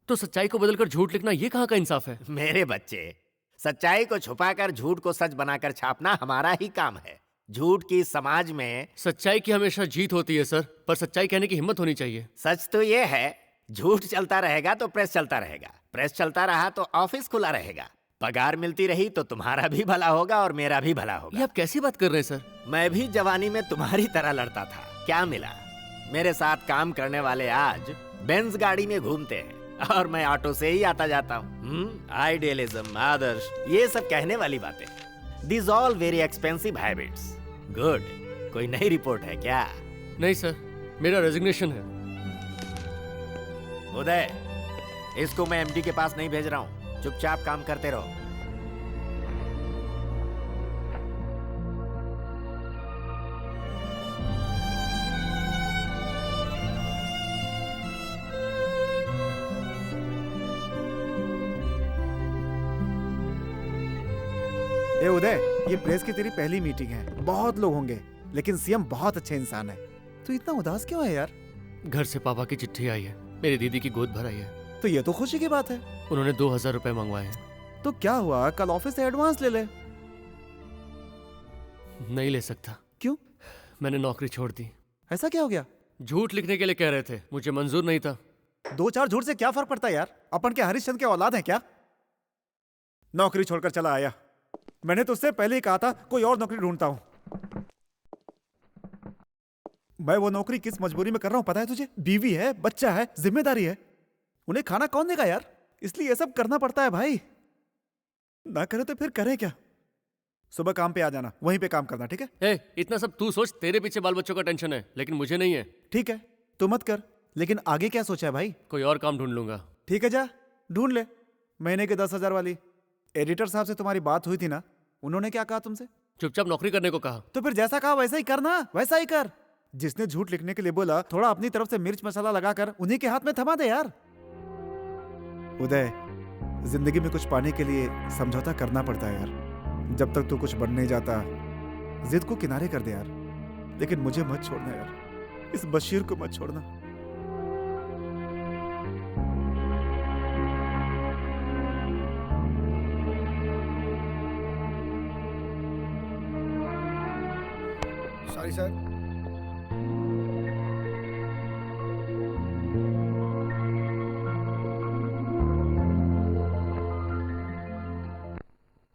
तो सच्चाई को बदलकर झूठ लिखना ये कहाँ का इंसाफ है? मेरे बच्चे, सच्चाई को छुपाकर झूठ को सच बनाकर छापना हमारा ही काम है। झूठ की समाज में सच्चाई की हमेशा जीत होती है सर, पर सच्चाई कहने की हिम्मत होनी चाहिए। सच तो ये है, झूठ चलता रहेगा तो प्रेस चलता रहेगा, प्रेस चलता रहा तो ऑफिस खुला रहेगा, पगार मिलती रही तो तुम्हारा भी भला होगा और मेरा भी भला होगा। ये आप कैसी बात कर रहे हैं सर? मैं भी जवानी में तुम्हारी तरह लड़ता था, क्या मिला? मेरे साथ काम करने वाले आज बेंज गाड़ी में घूमते हैं और मैं ऑटो से ही आता जाता हूँ। आइडियलिज्म, आदर्श, ये सब कहने वाली बातें। These all very expensive habits. Good. कोई नई रिपोर्ट है क्या? नहीं सर, मेरा रेजिग्नेशन है। उदय, इसको मैं एमडी के पास नहीं भेज रहा हूँ, चुपचाप काम करते रहो। ए उदय, ये प्रेस की तेरी पहली मीटिंग है, बहुत लोग होंगे, लेकिन सीएम बहुत अच्छे इंसान है। तू इतना उदास क्यों है यार? घर से पापा की चिट्ठी आई है, मेरी दीदी की गोद भर आई है। तो ये तो खुशी की बात है। उन्होंने 2000 रुपए मंगवाए हैं। तो क्या हुआ, कल ऑफिस से एडवांस ले ले। नहीं ले सकता। क्यों? मैंने नौकरी छोड़ दी। ऐसा क्या हो गया? झूठ लिखने के लिए कह रहे थे, मुझे मंजूर नहीं था। 2-4 झूठ से क्या फर्क पड़ता है यार? अपन के हरिश्चंद्र के औलाद हैं क्या? नौकरी छोड़कर चला आया। मैंने तो उससे पहले ही कहा था कोई और नौकरी ढूंढता हूं। मैं वो नौकरी किस मजबूरी में कर रहा हूं पता है तुझे? बीवी है, बच्चा है, जिम्मेदारी है, उन्हें खाना कौन देगा यार? इसलिए ये सब करना पड़ता है भाई। ना करे तो फिर करे क्या? सुबह काम पे आ जाना, वहीं पे काम करना, ठीक है? इतना सब तू सोच, तेरे पीछे बाल बच्चों का टेंशन है, लेकिन मुझे नहीं है। ठीक है, तू मत कर, लेकिन आगे क्या सोचा है भाई? कोई और काम ढूंढ लूंगा। ठीक है, जा ढूंढ ले। महीने के 10,000 वाली। एडिटर साहब से तुम्हारी बात हुई थी ना, उन्होंने क्या कहा तुमसे? चुपचाप नौकरी करने को कहा। तो फिर जैसा कहा वैसा ही करना, वैसा ही कर। जिसने झूठ लिखने के लिए बोला, थोड़ा अपनी तरफ से मिर्च मसाला लगाकर उन्हीं के हाथ में थमा दे यार। उदय, जिंदगी में कुछ पाने के लिए समझौता करना पड़ता है यार। जब तक तू कुछ बन नहीं जाता, जिद को किनारे कर दे यार। लेकिन मुझे मत छोड़ना यार, इस बशीर को मत छोड़ना। Sorry sir.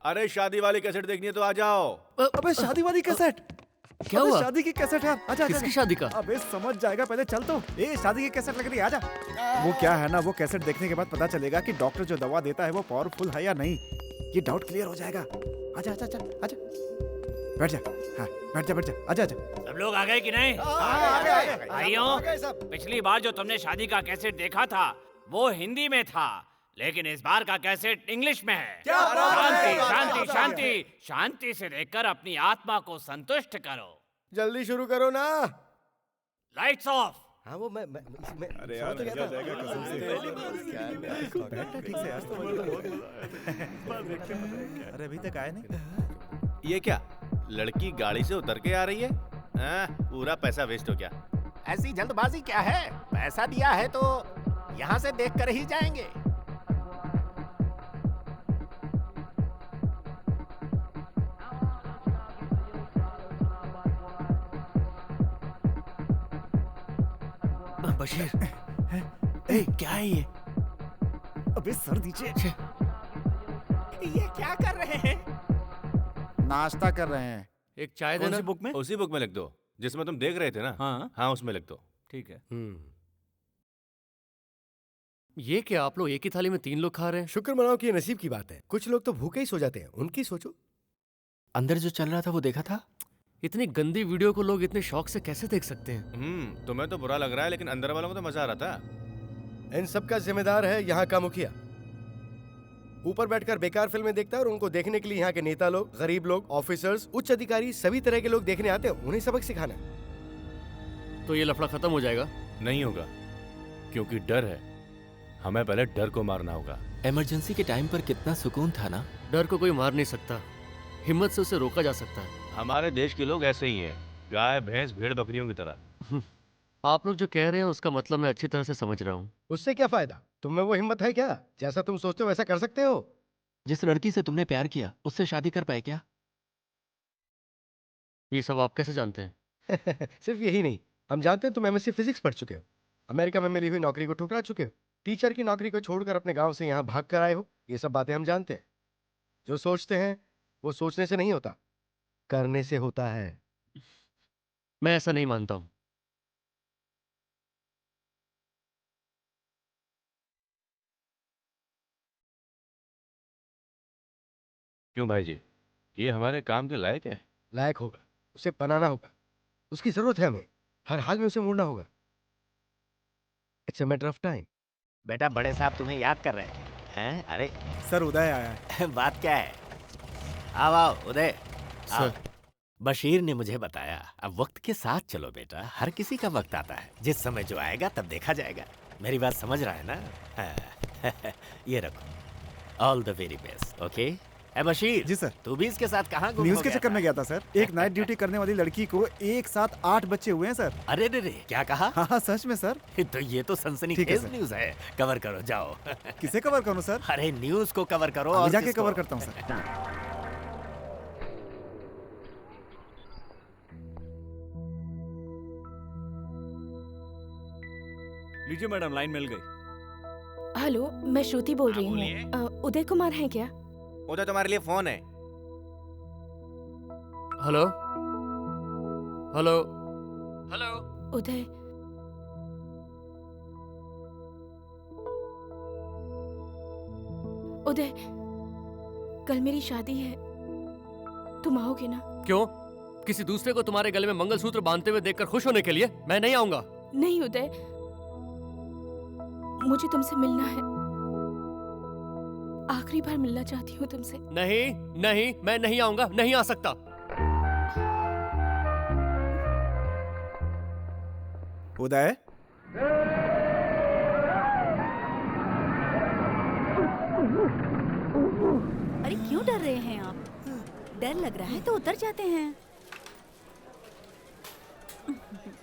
अरे शादी वाली कैसेट देखनी है तो आ जाओ। अबे शादी वाली कैसेट? क्या हुआ? शादी की कैसेट यार, आजा। किसकी शादी का? अबे समझ जाएगा, पहले चल तो। शादी की कैसेट लग रही है, आजा। वो क्या है ना, वो कैसेट देखने के बाद पता चलेगा कि डॉक्टर जो दवा देता है वो पावरफुल है या नहीं। ये डाउट क्लियर हो जाएगा। आजा आजा आजा आजा, बैठ जा। हाँ बैठ जा, आजा आजा। सब लोग आ गए कि नहीं? भाइयों, पिछली बार जो तुमने शादी का कैसेट देखा था वो हिंदी में था, लेकिन इस बार का कैसेट इंग्लिश में है। शांति शांति शांति शांति से देखकर अपनी आत्मा को संतुष्ट करो। जल्दी शुरू करो ना। Lights off. हाँ वो मैं अरे यार तो क्या जाएगा कसम से। बैठना ठीक से यार, तो अरे अभी तक आए नहीं। ये क्या, लड़की गाड़ी से उतर के आ रही है? पूरा पैसा वेस्ट हो गया। ऐसी जल्दबाजी क्या है? पैसा दिया है तो यहाँ से देख कर ही जाएंगे। बशीर, क्या है ये? अबे सर दीजिए। ये क्या कर रहे हैं? नाश्ता कर रहे हैं। एक चाय कौन देना। सी बुक में? उसी बुक में लिख दो जिसमें तुम देख रहे थे ना। हाँ उसमें लिख दो। ठीक है। ये क्या आप लोग एक ही थाली में 3 लोग खा रहे हैं? शुक्र मनाओ कि ये नसीब की बात है। कुछ लोग तो भूखे ही सो जाते हैं, उनकी सोचो। अंदर जो चल रहा था वो देखा था? इतनी गंदी वीडियो को लोग इतने शौक से कैसे देख सकते हैं? तुम्हें तो बुरा लग रहा है लेकिन अंदर वालों को तो मजा आ रहा था। इन सब का जिम्मेदार है यहाँ का मुखिया। ऊपर बैठकर बेकार फिल्में देखता है और उनको देखने के लिए यहाँ के नेता लोग, गरीब लोग, ऑफिसर्स, उच्च अधिकारी, सभी तरह के लोग देखने आते हैं। उन्हें सबक सिखाना है। तो ये लफड़ा खत्म हो जाएगा? नहीं होगा, क्योंकि डर है। हमें पहले डर को मारना होगा। इमरजेंसी के टाइम पर कितना सुकून था ना। डर को कोई मार नहीं सकता, हिम्मत से उसे रोका जा सकता है। हमारे देश के लोग ऐसे ही हैं, गाय भैंस भेड़ बकरियों की तरह। आप लोग जो कह रहे हैं उसका मतलब मैं अच्छी तरह से समझ रहा हूँ। उससे क्या फायदा? तुम्हें वो हिम्मत है क्या? जैसा तुम सोचते हो वैसा कर सकते हो? जिस लड़की से तुमने प्यार किया उससे शादी कर पाए क्या? ये सब आप कैसे जानते हैं? सिर्फ यही नहीं, हम जानते हैं तुम एमएससी फिजिक्स पढ़ चुके हो, अमेरिका में मिली हुई नौकरी को ठुकरा चुके हो, टीचर की नौकरी को छोड़कर अपने गांव से यहाँ भाग कर आए हो। ये सब बातें हम जानते हैं। जो सोचते हैं वो सोचने से नहीं होता, करने से होता है। मैं ऐसा नहीं मानता हूँ। क्यों भाई जी, ये हमारे काम के लायक है? लायक होगा, उसे बनाना होगा, उसकी जरूरत है हमें, हर हाल में उसे मोड़ना होगा। It's a matter of time. बेटा बड़े साहब तुम्हें याद कर रहे हैं? अरे सर उदय आया है। बात क्या है? आओ आओ उदय। आओ। सर। बशीर ने मुझे बताया अब वक्त के साथ चलो बेटा, हर किसी का वक्त आता है, जिस समय जो आएगा तब देखा जाएगा। मेरी बात समझ रहा है ना? हाँ। ये रखो, all the very best. Okay Bashir. जी सर। तू भी इसके साथ कहाँ गुम न्यूज हो के गया चक्कर था? में गया था सर। एक नाइट ड्यूटी करने वाली लड़की को एक साथ 8 बच्चे हुए हैं सर। अरे रे रे, क्या कहा? हाँ सच में सर। तो ये तो सनसनी ठीक है खेज सर। न्यूज है। कवर करो जाओ। किसे कवर करूं सर? अरे न्यूज को कवर करो। अभी और जाके किसको? कवर करता हूं सर। लीजिए मैडम, लाइन मिल गई। हेलो, मैं श्रुति बोल रही हूँ। उदय कुमार हैं क्या? उधर तुम्हारे लिए फोन है। Hello hello hello. Uday, Uday, कल मेरी शादी है, तुम आओगे ना? क्यों? किसी दूसरे को तुम्हारे गले में मंगलसूत्र बांधते हुए देखकर खुश होने के लिए? मैं नहीं आऊंगा। नहीं उदय, मुझे तुमसे मिलना है। आखिरी बार मिलना चाहती हूँ तुमसे। नहीं नहीं, मैं नहीं आऊंगा, नहीं आ सकता। उदय, अरे क्यों डर रहे हैं आप? डर लग रहा है तो उतर जाते हैं।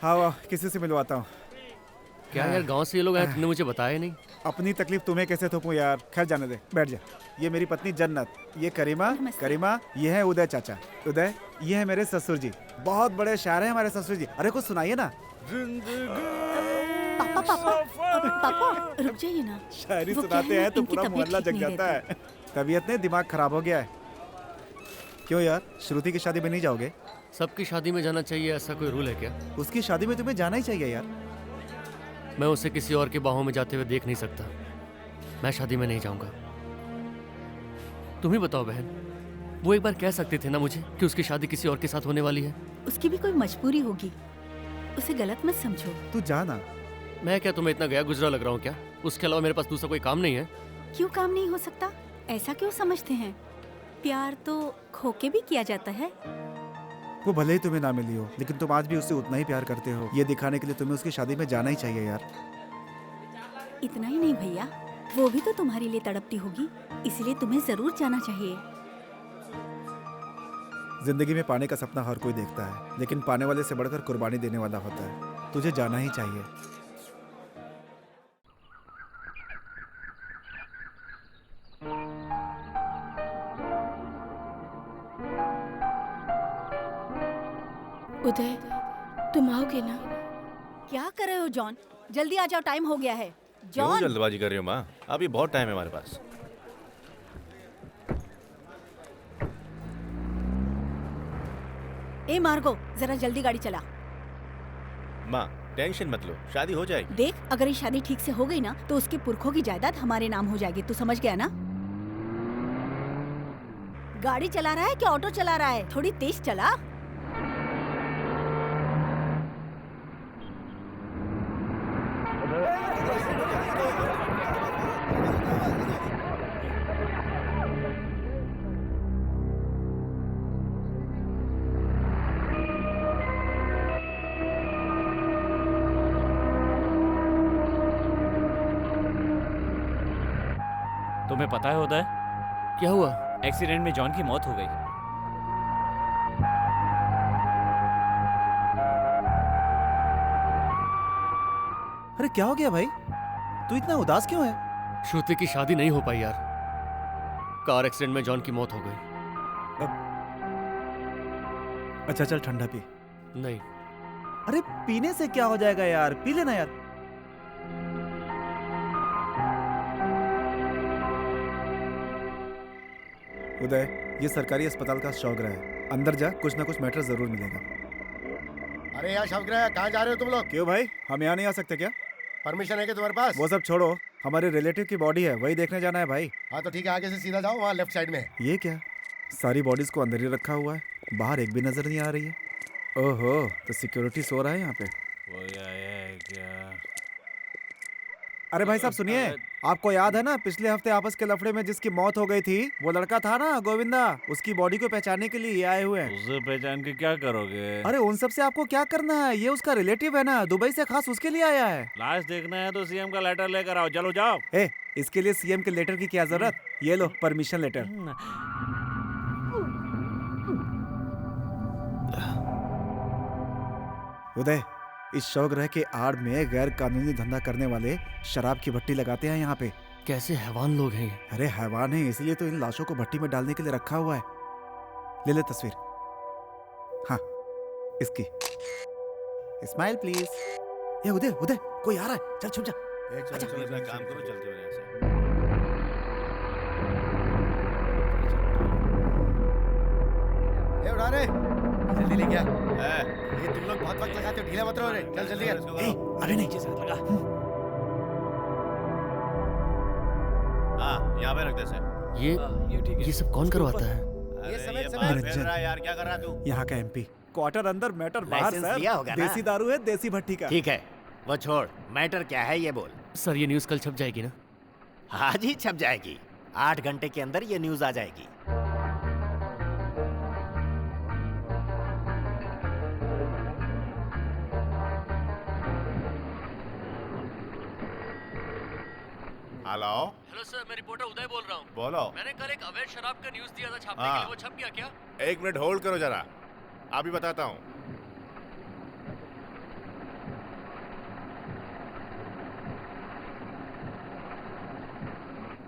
हाँ वाह, किसी से मिलवाता हूँ। क्या यार, गांव से ये लोग आए, तुमने मुझे बताया नहीं? अपनी तकलीफ तुम्हें कैसे थोपूं यार। खैर जाने दे, बैठ जा। ये मेरी पत्नी जन्नत, ये करीमा। करीमा, ये है उदय चाचा। उदय, ये है मेरे ससुर जी, बहुत बड़े शायर हैं हमारे ससुर जी। अरे कुछ सुनाइए ना। पापा पापा पापा रुक जाइए ना। शायरी वो सुनाते क्या है हैं ना, तो इनकी पूरा तबीयत मोहल्ला ठीक जग नहीं जाता है। तबीयत ने दिमाग खराब हो गया है। क्यों यार, श्रुति की शादी में नहीं जाओगे? सबकी शादी में जाना चाहिए, ऐसा कोई रूल है क्या? उसकी शादी में तुम्हें जाना ही चाहिए यार। मैं उसे किसी और की बाहों में जाते हुए देख नहीं सकता। मैं शादी में नहीं जाऊंगा। तुम ही बताओ बहन, वो एक बार कह सकते थे ना मुझे कि उसकी शादी किसी और के साथ होने वाली है। उसकी भी कोई मजबूरी होगी, उसे गलत मत समझो। तू जाना। मैं क्या तुम्हें इतना गया गुजरा लग रहा हूँ क्या? उसके अलावा मेरे पास दूसरा कोई काम नहीं है। क्यों काम नहीं हो सकता? ऐसा क्यों समझते हैं? प्यार तो खो के भी किया जाता है। वो भले ही तुम्हें ना मिली हो, लेकिन तुम आज भी उससे उतना ही प्यार करते हो। ये दिखाने के लिए तुम्हें उसकी शादी में जाना ही चाहिए यार। इतना ही नहीं भैया, वो भी तो तुम्हारे लिए तड़पती होगी, इसलिए तुम्हें जरूर जाना चाहिए। जिंदगी में पाने का सपना हर कोई देखता है, लेकिन पाने वाले से बढ़कर कुर्बानी देने वाला होता है। तुझे जाना ही चाहिए। उदय, तुम आओगे ना? क्या कर रहे हो जॉन? जल्दी आ जाओ, टाइम हो गया है। क्यों जॉन, जल्दबाजी कर रही हो माँ? अभी बहुत टाइम है हमारे पास। ए मार्गो, जरा जल्दी गाड़ी चला। माँ टेंशन मत लो, शादी हो जाएगी। देख, अगर ये शादी ठीक से हो गई ना तो उसके पुरखों की जायदाद हमारे नाम हो जाएगी। तू समझ गया ना? गाड़ी चला रहा है क्या ऑटो चला रहा है? थोड़ी तेज चला। तुम्हें पता है उदय, क्या हुआ? एक्सीडेंट में जॉन की मौत हो गई। अरे क्या हो गया भाई? तू इतना उदास क्यों है? श्रुति की शादी नहीं हो पाई यार। कार एक्सीडेंट में जॉन की मौत हो गई। अच्छा चल ठंडा पी। नहीं। अरे पीने से क्या हो जाएगा यार, पी लेना यार। उदय, ये सरकारी अस्पताल का शौकरा है, अंदर जा, कुछ ना कुछ मैटर जरूर मिलेगा। अरे यार शौकरा, कहाँ जा रहे हो तुम लोग? क्यों भाई, हम यहाँ नहीं आ सकते क्या? परमिशन है क्या तुम्हारे पास? वो सब छोड़ो, हमारे रिलेटिव की बॉडी है, वही देखने जाना है भाई। हाँ तो ठीक है, आगे से सीधा जाओ, वहाँ लेफ्ट साइड में है। ये क्या, सारी बॉडीज को अंदर ही रखा हुआ है, बाहर एक भी नजर नहीं आ रही है। ओहो, तो सिक्योरिटी सो रहा है यहाँ पे। वो है क्या? अरे भाई साहब सुनिए, आपको याद है ना पिछले हफ्ते आपस के लफड़े में जिसकी मौत हो गई थी, वो लड़का था ना गोविंदा, उसकी बॉडी को पहचानने के लिए ये आए हुए हैं। उसे पहचान के क्या करोगे? अरे उन सब से आपको क्या करना है, ये उसका रिलेटिव है ना, दुबई से खास उसके लिए आया है। लाश देखना है तो सीएम का लेटर लेकर आओ, चलो जाओ। इसके लिए सीएम के लेटर की क्या जरूरत, ये लो परमिशन लेटर। उदय, इस शौकग्रह के आड़ में गैर कानूनी धंधा करने वाले शराब की भट्टी लगाते हैं यहाँ पे। कैसे हैवान लोग हैं? अरे हैवान है इसलिए तो इन लाशों को भट्टी में डालने के लिए रखा हुआ है। ले ले तस्वीर। हाँ इसकी। Smile please. ये उदय, उदय कोई आ रहा है, चल छुप जा। चलो अपना काम करो, चलते हुए यहाँ से। उड़ा रे, जल्दी ले गया। ये तुम लोग बहुत वक्त लगाते हो, ढीला मत रहो रे, चल जल्दी कर। अरे नहीं, लगा। हाँ यहाँ पे रख दे से। ये सब कौन करवाता है? ये समय फिर रहा है यार, क्या कर रहा तू? यहाँ का एमपी। क्वार्टर अंदर मैटर बाहर लाइसेंस दिया होगा सर। ना? देसी दारू है, देसी भट्टी का। ठीक है, वो छोड़, मैटर क्या है ये बोल। सर ये न्यूज़ कल छप जाएगी ना? आज ही छप जाएगी, 8 घंटे के अंदर ये न्यूज़ आ जाएगी। हेलो सर, मैं रिपोर्टर उदय बोल रहा हूँ। बोलो। मैंने कल एक अवैध शराब का न्यूज़ दिया था छापने हाँ। के लिए, वो छप गया क्या? 1 मिनट होल्ड करो जरा, अभी बताता हूँ।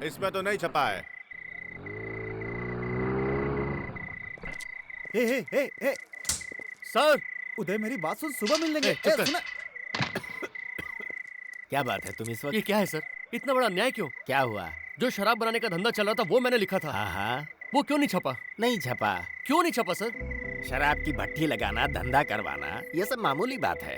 इसमें तो नहीं छपा है। हे सर, उदय मेरी बात सुन, सुबह मिल लेंगे। सुना? क्या बात है तुम इस वक्त? ये क्या है सर, इतना बड़ा अन्याय क्यों? क्या हुआ? जो शराब बनाने का धंधा चल रहा था वो मैंने लिखा था। हाँ। वो क्यों नहीं छपा? नहीं छपा। क्यों नहीं छपा सर? शराब की भट्टी लगाना, धंधा करवाना, ये सब मामूली बात है,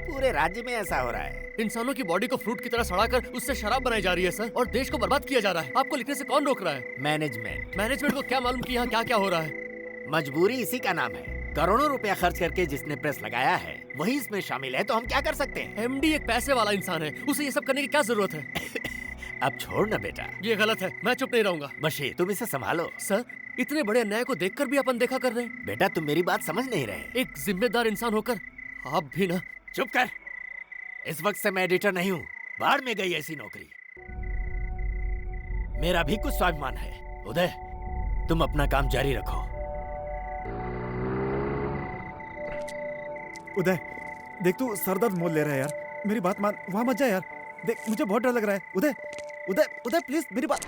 पूरे राज्य में ऐसा हो रहा है। इंसानों की बॉडी को फ्रूट की तरह सड़ाकर उससे शराब बनाई जा रही है सर, और देश को बर्बाद किया जा रहा है। आपको लिखने से कौन रोक रहा है? मैनेजमेंट को क्या मालूम कि यहाँ क्या क्या हो रहा है? मजबूरी इसी का नाम है। करोड़ों रुपया खर्च करके जिसने प्रेस लगाया है वही इसमें शामिल है, तो हम क्या कर सकते हैं? एमडी एक पैसे वाला इंसान है, उसे ये सब करने की क्या जरूरत है? अब छोड़ ना बेटा, ये गलत है, मैं चुप नहीं रहूंगा। बशीर तुम इसे संभालो। सर, इतने बड़े अन्याय को देखकर भी अपन देखा कर रहे हैं। बेटा तुम मेरी बात समझ नहीं रहे। एक जिम्मेदार इंसान होकर आप भी ना। चुप कर, इस वक्त से मैं एडिटर नहीं हूँ, बाढ़ में गई ऐसी नौकरी। मेरा भी कुछ स्वाभिमान है। उदय तुम अपना काम जारी रखो। उदय देख, तू सरदर्द मोल ले रहा है यार, मेरी बात मान, वहां मत जा यार। देख मुझे बहुत डर लग रहा है। उदय उदय उदय प्लीज मेरी बात।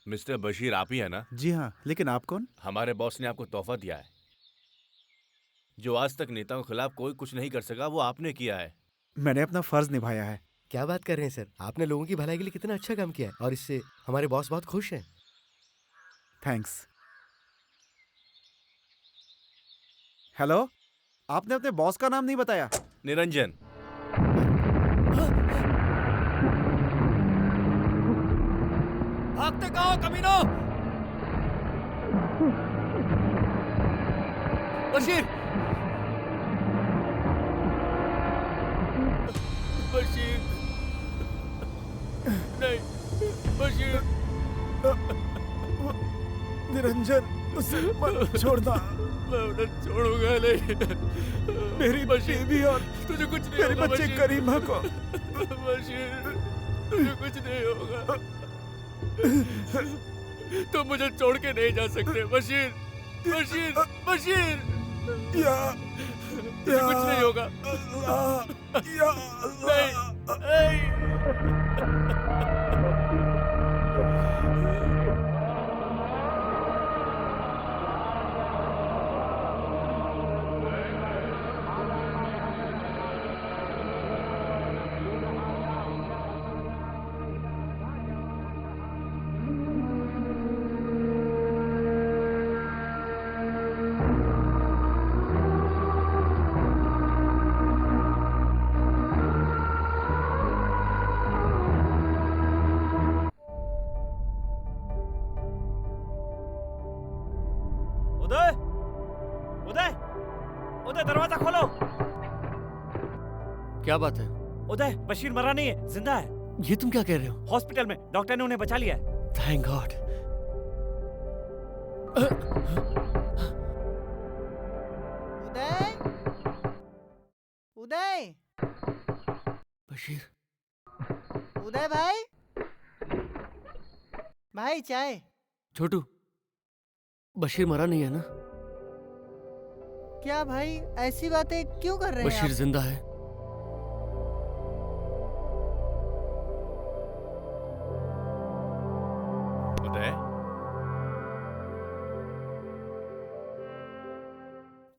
मिस्टर बशीर आप ही है ना? जी हाँ, लेकिन आप कौन? हमारे बॉस ने आपको तोहफा दिया है। जो आज तक नेताओं के खिलाफ कोई कुछ नहीं कर सका वो आपने किया है। मैंने अपना फर्ज निभाया है। क्या बात कर रहे हैं सर, आपने लोगों की भलाई के लिए कितना अच्छा काम किया है और इससे हमारे बॉस बहुत खुश हैं। थैंक्स। हेलो, आपने अपने बॉस का नाम नहीं बताया। निरंजन। भागते कहो कमीनो! बशीर! बशीर! नहीं, बशीर! निरंजन, उसे मत छोड़ना। मैं उन्हें छोड़ूंगा नहीं। मेरी बेबी और तुझे कुछ नहीं मेरे होगा, बच्चे बशीर। करीमा को। बशीर, तुझे कुछ नहीं होगा। तुम मुझे छोड़ के नहीं जा सकते बशीर। बशीर, बशीर! तुझे कुछ नहीं होगा। नहीं, उदय, उदय, उदय दरवाजा खोलो। क्या बात है? उदय, बशीर मरा नहीं है, जिंदा है। ये तुम क्या कह रहे हो? हॉस्पिटल में डॉक्टर ने उन्हें बचा लिया है। Thank god. उदय, उदय, बशीर, उदय भाई, भाई चाय। छोटू, बशीर मरा नहीं है ना? क्या भाई ऐसी बातें क्यों कर रहे हैं बशीर आप? जिंदा है। उदय,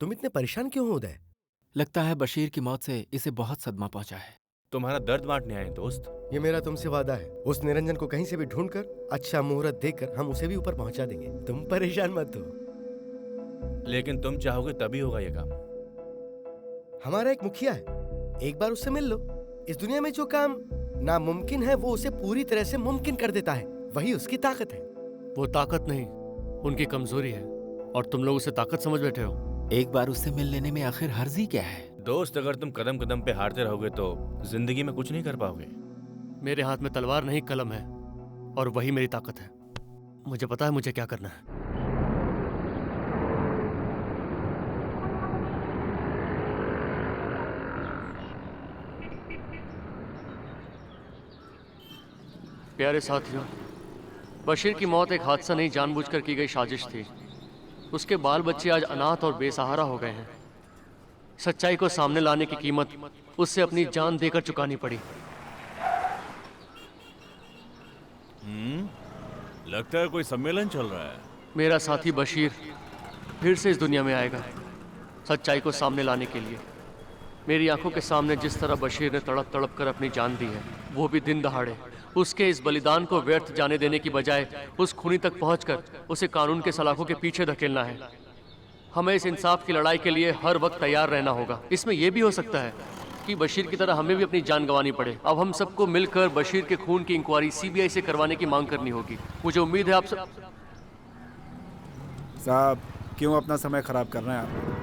तुम इतने परेशान क्यों हो उदय? लगता है बशीर की मौत से इसे बहुत सदमा पहुंचा है। तुम्हारा दर्द बांटने आए हैं दोस्त। ये मेरा तुमसे वादा है, उस निरंजन को कहीं से भी ढूंढकर अच्छा मुहूर्त देकर हम उसे भी ऊपर पहुंचा देंगे। तुम परेशान मत हो। लेकिन तुम चाहोगे तभी होगा ये काम। हमारा एक मुखिया है, एक बार उससे मिल लो। इस दुनिया में जो काम नामुमकिन है वो उसे पूरी तरह से मुमकिन कर देता है। वही उसकी ताकत है। वो ताकत नहीं, उनकी कमजोरी है और तुम लोग उसे ताकत समझ बैठे हो। एक बार उससे मिल लेने में आखिर हर्जी क्या है? दोस्त, अगर तुम कदम कदम पे हारते रहोगे तो जिंदगी में कुछ नहीं कर पाओगे। मेरे हाथ में तलवार नहीं कलम है और वही मेरी ताकत है। मुझे पता है मुझे क्या करना है। प्यारे साथियों, बशीर की मौत एक हादसा नहीं, जानबूझकर की गई साजिश थी। उसके बाल बच्चे आज अनाथ और बेसहारा हो गए हैं। सच्चाई को सामने लाने की कीमत उससे अपनी जान देकर चुकानी पड़ी। लगता है कोई सम्मेलन चल रहा है। मेरा साथी बशीर फिर से इस दुनिया में आएगा सच्चाई को सामने लाने के लिए। मेरी आंखों के सामने जिस तरह बशीर ने तड़प तड़प कर अपनी जान दी है, वो भी दिन दहाड़े, उसके इस बलिदान को व्यर्थ जाने देने की बजाय उस खूनी तक पहुंचकर उसे कानून के सलाखों के पीछे धकेलना है। हमें इस इंसाफ की लड़ाई के लिए हर वक्त तैयार रहना होगा। इसमें यह भी हो सकता है कि बशीर की तरह हमें भी अपनी जान गंवानी पड़े। अब हम सबको मिलकर बशीर के खून की इंक्वायरी सीबीआई से करवाने की मांग करनी होगी। मुझे उम्मीद है आप सब साहब क्यों अपना समय खराब कर रहे हैं आप?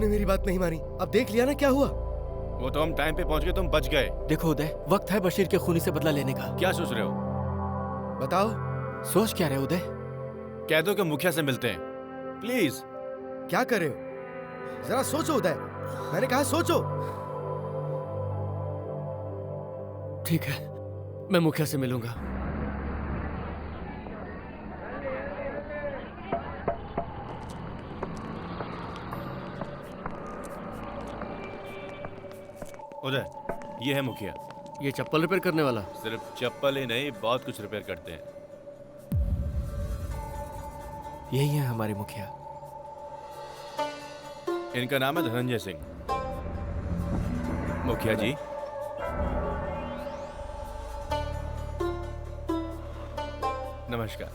तुमने मेरी बात नहीं मानी। अब देख लिया ना क्या हुआ। वो तो हम टाइम पे पहुंच गए, तुम बच गए। देखो उदय, वक्त है बशीर के खूनी से बदला लेने का। क्या सोच रहे हो? बताओ। सोच क्या रहे हो उदय? कह दो कि मुखिया से मिलते हैं, प्लीज। क्या कर रहे हो? जरा सोचो उदय, मैंने कहा सोचो। ठीक है, मैं मुखिया से मिलूंगा। उदय, ये है मुखिया। ये चप्पल रिपेयर करने वाला? सिर्फ चप्पल ही नहीं, बहुत कुछ रिपेयर करते हैं। यही है हमारे मुखिया। इनका नाम है धनंजय सिंह। मुखिया जी, नमस्कार।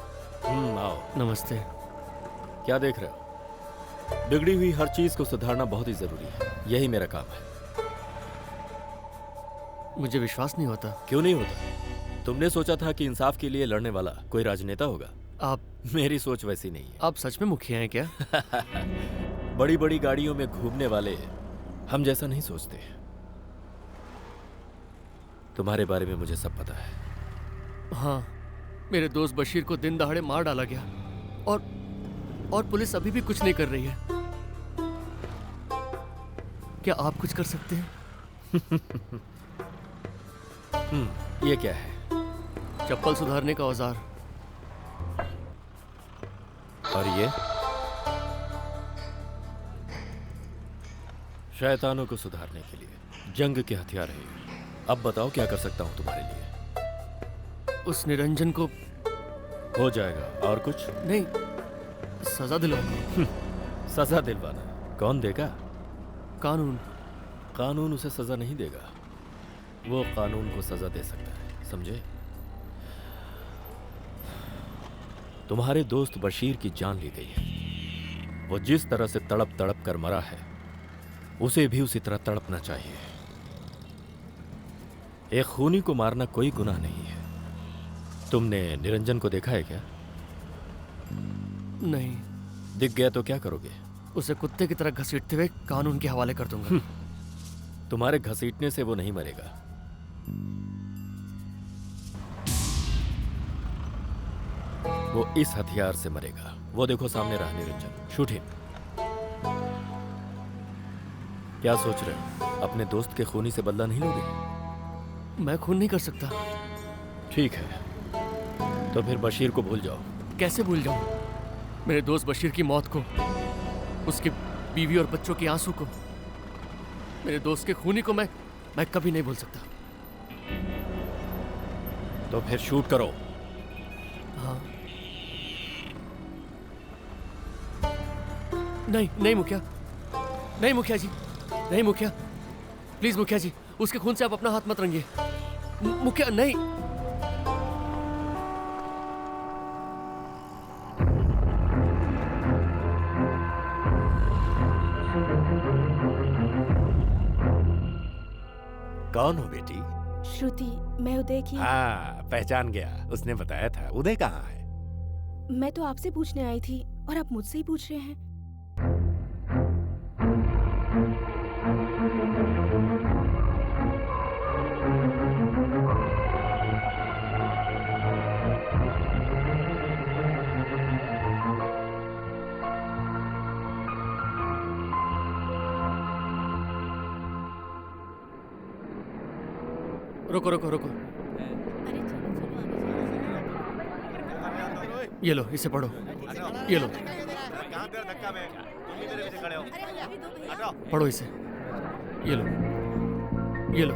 आओ। नमस्ते। क्या देख रहे हो? बिगड़ी हुई हर चीज को सुधारना बहुत ही जरूरी है, यही मेरा काम है। मुझे विश्वास नहीं होता। क्यों नहीं होता? तुमने सोचा था कि इंसाफ के लिए लड़ने वाला कोई राजनेता होगा? आप? मेरी सोच वैसी नहीं है। आप सच में मुखिया हैं क्या? बड़ी बड़ी गाड़ियों में घूमने वाले हम जैसा नहीं सोचते। तुम्हारे बारे में मुझे सब पता है। हाँ, मेरे दोस्त बशीर को दिन दहाड़े मार डाला गया और पुलिस अभी भी कुछ नहीं कर रही है। क्या आप कुछ कर सकते हैं? ये क्या है? चप्पल सुधारने का औजार। और ये? शैतानों को सुधारने के लिए जंग के हथियार है। अब बताओ क्या कर सकता हूं तुम्हारे लिए? उस निरंजन को हो जाएगा। और कुछ? नहीं, सजा दिलवाना। सजा दिलवाना? कौन देगा? कानून। कानून उसे सजा नहीं देगा, वो कानून को सजा दे सकता है, समझे? तुम्हारे दोस्त बशीर की जान ली गई है। वो जिस तरह से तड़प तड़प कर मरा है, उसे भी उसी तरह तड़पना चाहिए। एक खूनी को मारना कोई गुनाह नहीं है। तुमने निरंजन को देखा है क्या? नहीं। दिख गया तो क्या करोगे? उसे कुत्ते की तरह घसीटते हुए कानून के हवाले कर दूंगा। तुम्हारे घसीटने से वो नहीं मरेगा। वो इस हथियार से मरेगा। वो देखो सामने रहा निरंजन। Shoot him. क्या सोच रहे हो? अपने दोस्त के खूनी से बदला नहीं लोगे? मैं खून नहीं कर सकता। ठीक है, तो फिर बशीर को भूल जाओ। कैसे भूल जाऊं? मेरे दोस्त बशीर की मौत को, उसकी बीवी और बच्चों के आंसू को, मेरे दोस्त के खूनी को मैं कभी नहीं भूल सकता। तो फिर शूट करो। हाँ। नहीं नहीं मुखिया, नहीं मुखिया जी, नहीं मुखिया, प्लीज मुखिया जी, उसके खून से आप अपना हाथ मत रंगिए। मुखिया नहीं। कौन हो बेटी? श्रुति, मैं उदय की। हाँ, पहचान गया। उसने बताया था। उदय कहाँ है? मैं तो आपसे पूछने आई थी और आप मुझसे ही पूछ रहे हैं। रुको रुको रुको। ये लो, इसे पढ़ो। ये लो, पढ़ो इसे। ये लो, ये लो।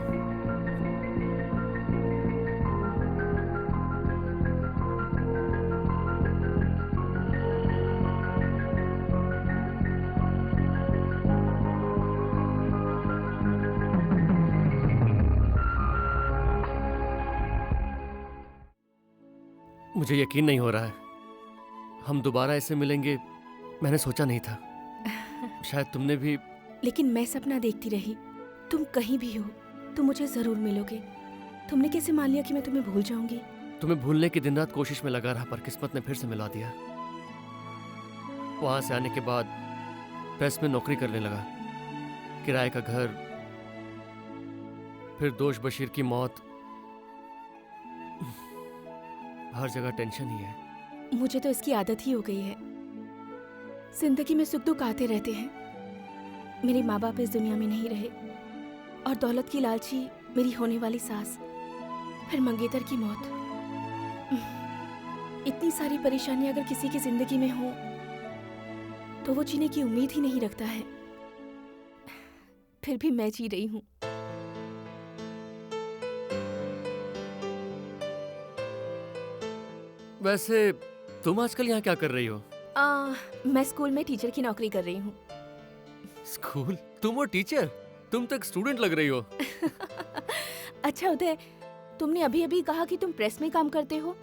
मुझे यकीन नहीं हो रहा है हम दोबारा ऐसे मिलेंगे। मैंने सोचा नहीं था। शायद तुमने भी। लेकिन मैं सपना देखती रही। तुम कहीं भी हो तो मुझे जरूर मिलोगे। तुमने कैसे मान लिया कि मैं तुम्हें भूल जाऊंगी? तुम्हें भूलने की दिन रात कोशिश में लगा रहा, पर किस्मत ने फिर से मिला दिया। वहां से आने के बाद प्रेस में नौकरी करने लगा। किराए का घर, फिर दोष बशीर की मौत। हर जगह टेंशन ही है। मुझे तो इसकी आदत ही हो गई है। जिंदगी में सुख दुख आते रहते हैं। मेरे माँ बाप इस दुनिया में नहीं रहे और दौलत की लालची मेरी होने वाली सास, फिर मंगेतर की मौत। इतनी सारी परेशानियां अगर किसी की जिंदगी में हो तो वो जीने की उम्मीद ही नहीं रखता है। फिर भी मैं जी रही हूँ। वैसे तुम आजकल यहाँ क्या कर रही हो? मैं स्कूल में टीचर की नौकरी कर रही हूँ। स्कूल? तुम और टीचर? तुम तो एक स्टूडेंट लग रही हो। अच्छा उदय, तुमने अभी अभी कहा कि तुम प्रेस में काम करते हो,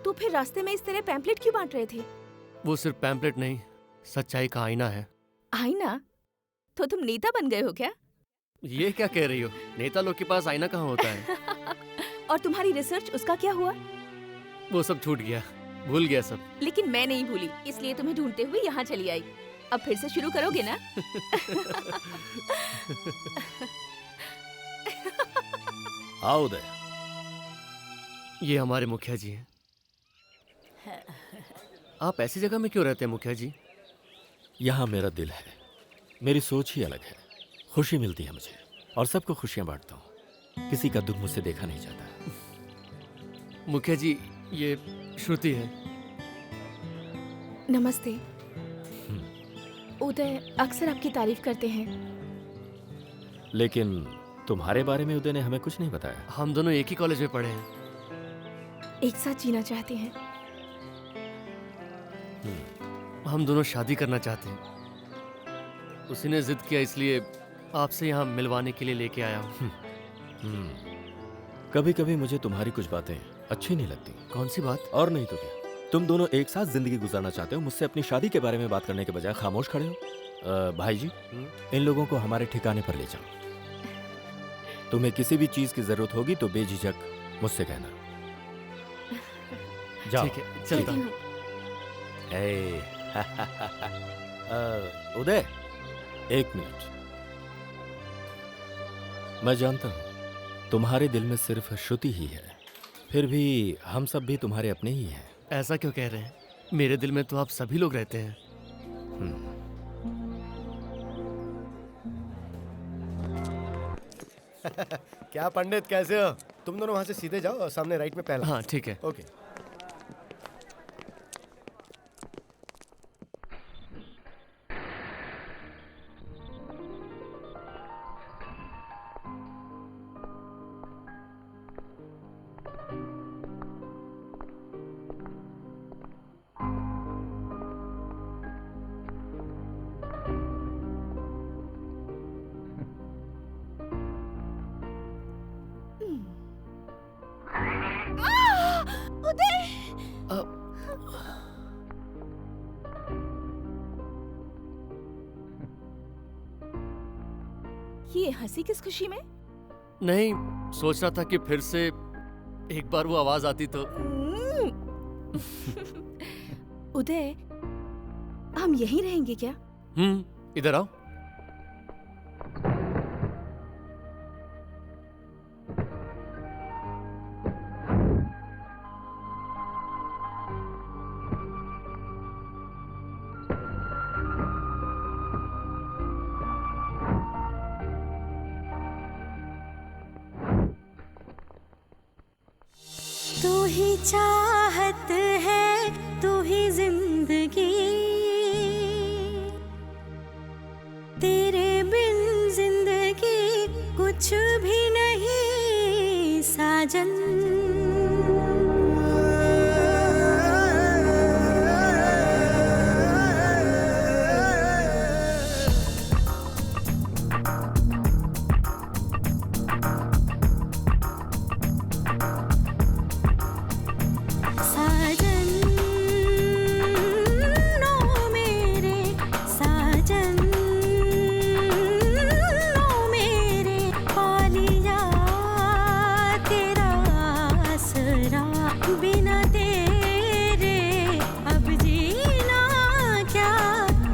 तो फिर रास्ते में इस तरह पैम्पलेट क्यों बांट रहे थे? वो सिर्फ पैम्पलेट नहीं, सच्चाई का आईना है। आईना? तो तुम नेता बन गए हो क्या? ये क्या कह रही हो? नेता लोग के पास आईना कहाँ होता है? और तुम्हारी रिसर्च, उसका क्या हुआ? वो सब छूट गया, भूल गया सब। लेकिन मैं नहीं भूली, इसलिए तुम्हें ढूंढते हुए यहाँ चली आई। अब फिर से शुरू करोगे ना? आओ उदय। ये हमारे मुखिया जी हैं। आप ऐसी जगह में क्यों रहते हैं मुखिया जी? यहाँ मेरा दिल है, मेरी सोच ही अलग है। खुशी मिलती है मुझे और सबको खुशियाँ बांटता हूँ। किसी का दुख मुझसे देखा नहीं जाता। मुखिया जी, ये श्रुति है। नमस्ते। उदय अक्सर आपकी तारीफ करते हैं। लेकिन तुम्हारे बारे में उदय ने हमें कुछ नहीं बताया। हम दोनों एक ही कॉलेज में पढ़े हैं। एक साथ जीना चाहते हैं। हम दोनों शादी करना चाहते हैं। उसी ने जिद किया, इसलिए आपसे यहाँ मिलवाने के लिए लेके आया हूँ। कभी कभी मुझे तुम्हारी कुछ बातें अच्छी नहीं लगती। कौन सी बात? और नहीं तो क्या, तुम दोनों एक साथ जिंदगी गुजारना चाहते हो, मुझसे अपनी शादी के बारे में बात करने के बजाय खामोश खड़े हो। भाई जी, इन लोगों को हमारे ठिकाने पर ले जाओ। तुम्हें किसी भी चीज की जरूरत होगी तो बेझिझक मुझसे कहना। जाओ। ठीक है, चलता हूँ। उदय, एक मिनट। मैं जानता हूं तुम्हारे दिल में सिर्फ श्रुति ही है, फिर भी हम सब भी तुम्हारे अपने ही हैं। ऐसा क्यों कह रहे हैं? मेरे दिल में तो आप सभी लोग रहते हैं। क्या पंडित, कैसे हो? तुम दोनों वहां से सीधे जाओ और सामने राइट में पहला। हाँ ठीक है। ओके। ये हंसी किस खुशी में? नहीं, सोच रहा था कि फिर से एक बार वो आवाज आती तो। उदय, हम यहीं रहेंगे क्या? इधर आओ। तू ही चाहत है, तू ही जिंदगी, तेरे बिन जिंदगी कुछ भी नहीं साजन।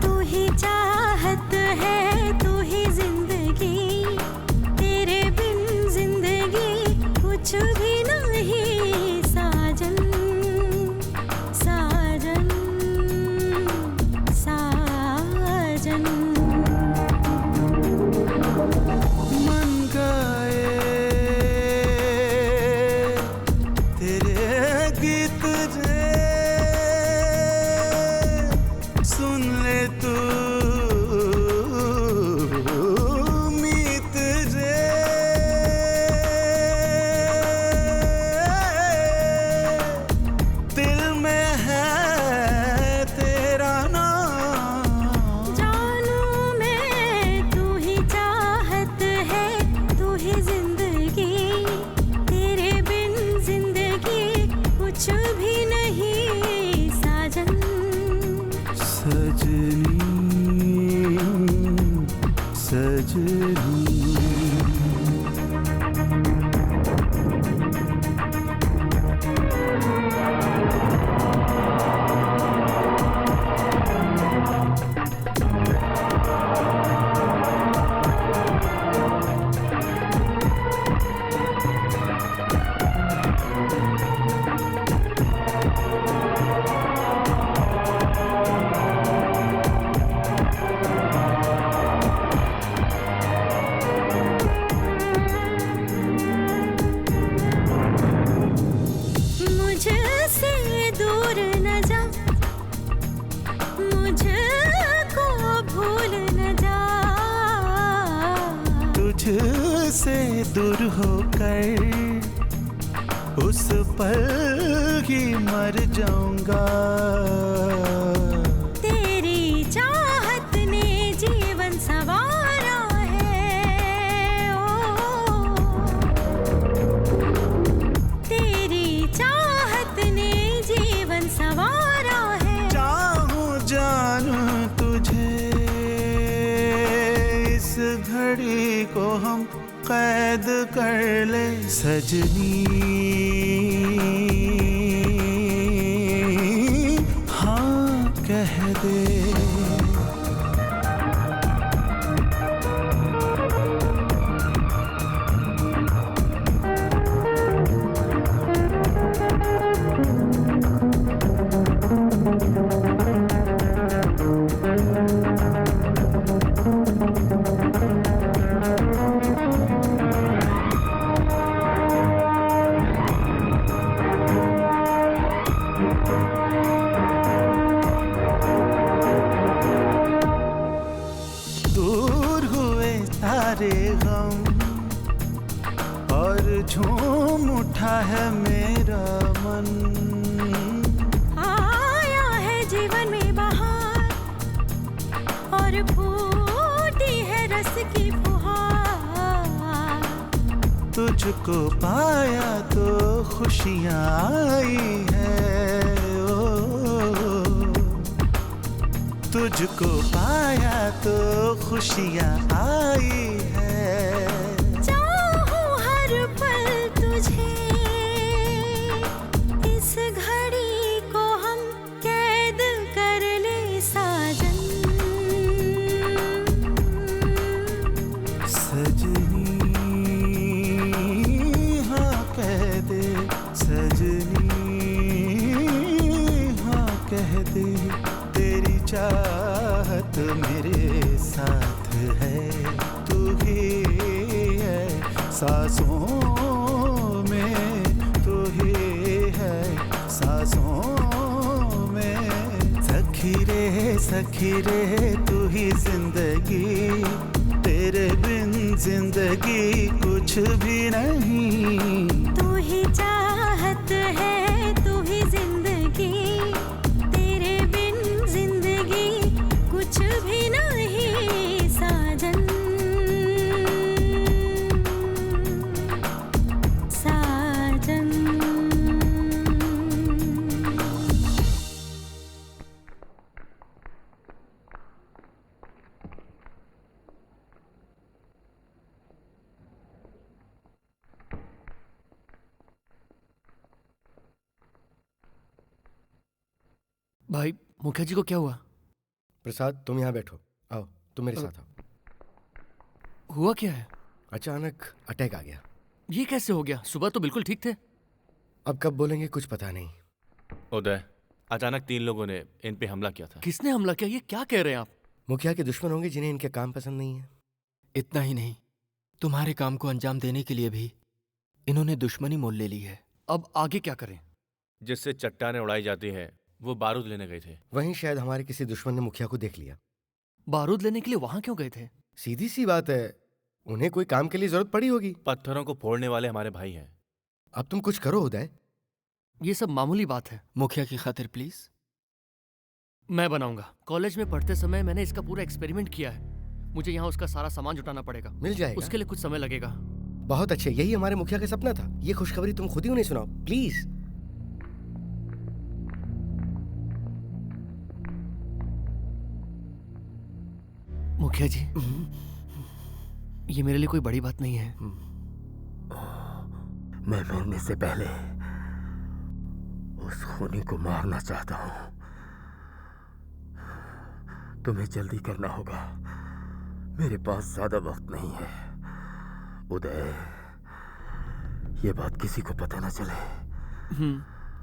तू ही चाहत है, तू ही जिंदगी, दूर होकर उस पल ही मर जाऊंगा। तेरी चाहत ने जीवन संवारा है, ओ तेरी चाहत ने जीवन संवारा है। चाहूं जानूं तुझे, इस घड़ी को हम कैद कर ले सजनी। हाँ कह दे। दूर हुए सारे गम और झूम उठा है मेरा मन। आया है जीवन में बहार और फूटी है रस की फुहार। तुझको पाया तो खुशियाँ आई है, ओ तुझको पाया तो खुशियाँ आई है। चाहूं हर पल तुझे, इस घड़ी को हम कैद कर ले साजन। सजनी हाँ कह दे, सजनी हाँ कह दे। तेरी चाहत मेरे साथ है, तू ही है सांसों में, तू ही है सांसों में। सखी रे तू ही जिंदगी, तेरे बिन जिंदगी कुछ भी नहीं। तू ही चाहत है, तू ही जिंदगी, तेरे बिन जिंदगी कुछ भी नहीं साजन। साजन भाई मुखिया जी को क्या हुआ? प्रसाद तुम यहाँ बैठो, आओ तुम मेरे साथ आओ। हुआ क्या है? अचानक अटैक आ गया। ये कैसे हो गया? सुबह तो बिल्कुल ठीक थे। अब कब बोलेंगे कुछ पता नहीं। उदय, अचानक 3 लोगों ने इन पे हमला किया था। किसने हमला किया? ये क्या कह रहे हैं आप? मुखिया के दुश्मन होंगे जिन्हें इनके काम पसंद नहीं है। इतना ही नहीं, तुम्हारे काम को अंजाम देने के लिए भी इन्होंने दुश्मनी मोल ले ली है। अब आगे क्या करें? जिससे चट्टानें उड़ाई जाती हैं, वो बारूद लेने गए थे। वहीं शायद हमारे किसी दुश्मन ने मुखिया को देख लिया। बारूद लेने के लिए वहां क्यों गए थे? सीधी सी बात है, उन्हें कोई काम के लिए जरूरत पड़ी होगी। पत्थरों को फोड़ने वाले हमारे भाई हैं। अब तुम कुछ करो उदय। ये सब मामूली बात है। मुखिया की खातिर प्लीज। मैं बनाऊंगा। कॉलेज में पढ़ते समय मैंने इसका पूरा एक्सपेरिमेंट किया है। मुझे यहाँ उसका सारा सामान जुटाना पड़ेगा। मिल जाएगा। उसके लिए कुछ समय लगेगा। बहुत अच्छे, यही हमारे मुखिया का सपना था। ये खुशखबरी तुम खुद ही उन्हें सुनाओ प्लीज। मुखिया जी, ये मेरे लिए कोई बड़ी बात नहीं है। मैं मरने से पहले उस खूनी को मारना चाहता हूं। तुम्हें जल्दी करना होगा, मेरे पास ज्यादा वक्त नहीं है। उदय, ये बात किसी को पता ना चले।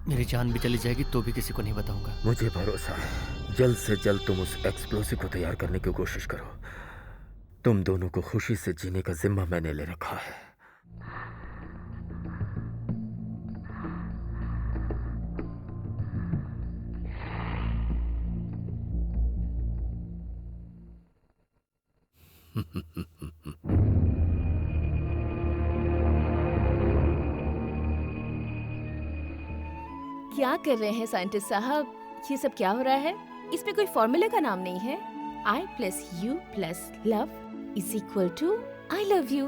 मेरी जान भी चली जाएगी तो भी किसी को नहीं बताऊंगा। मुझे भरोसा है, जल्द से जल्द तुम उस एक्सप्लोसिव को तैयार करने की कोशिश करो। तुम दोनों को खुशी से जीने का जिम्मा मैंने ले रखा है। क्या कर रहे हैं साइंटिस्ट साहब? ये सब क्या हो रहा है? इसमें कोई फॉर्मूले का नाम नहीं है। I plus you plus love is equal to I love you.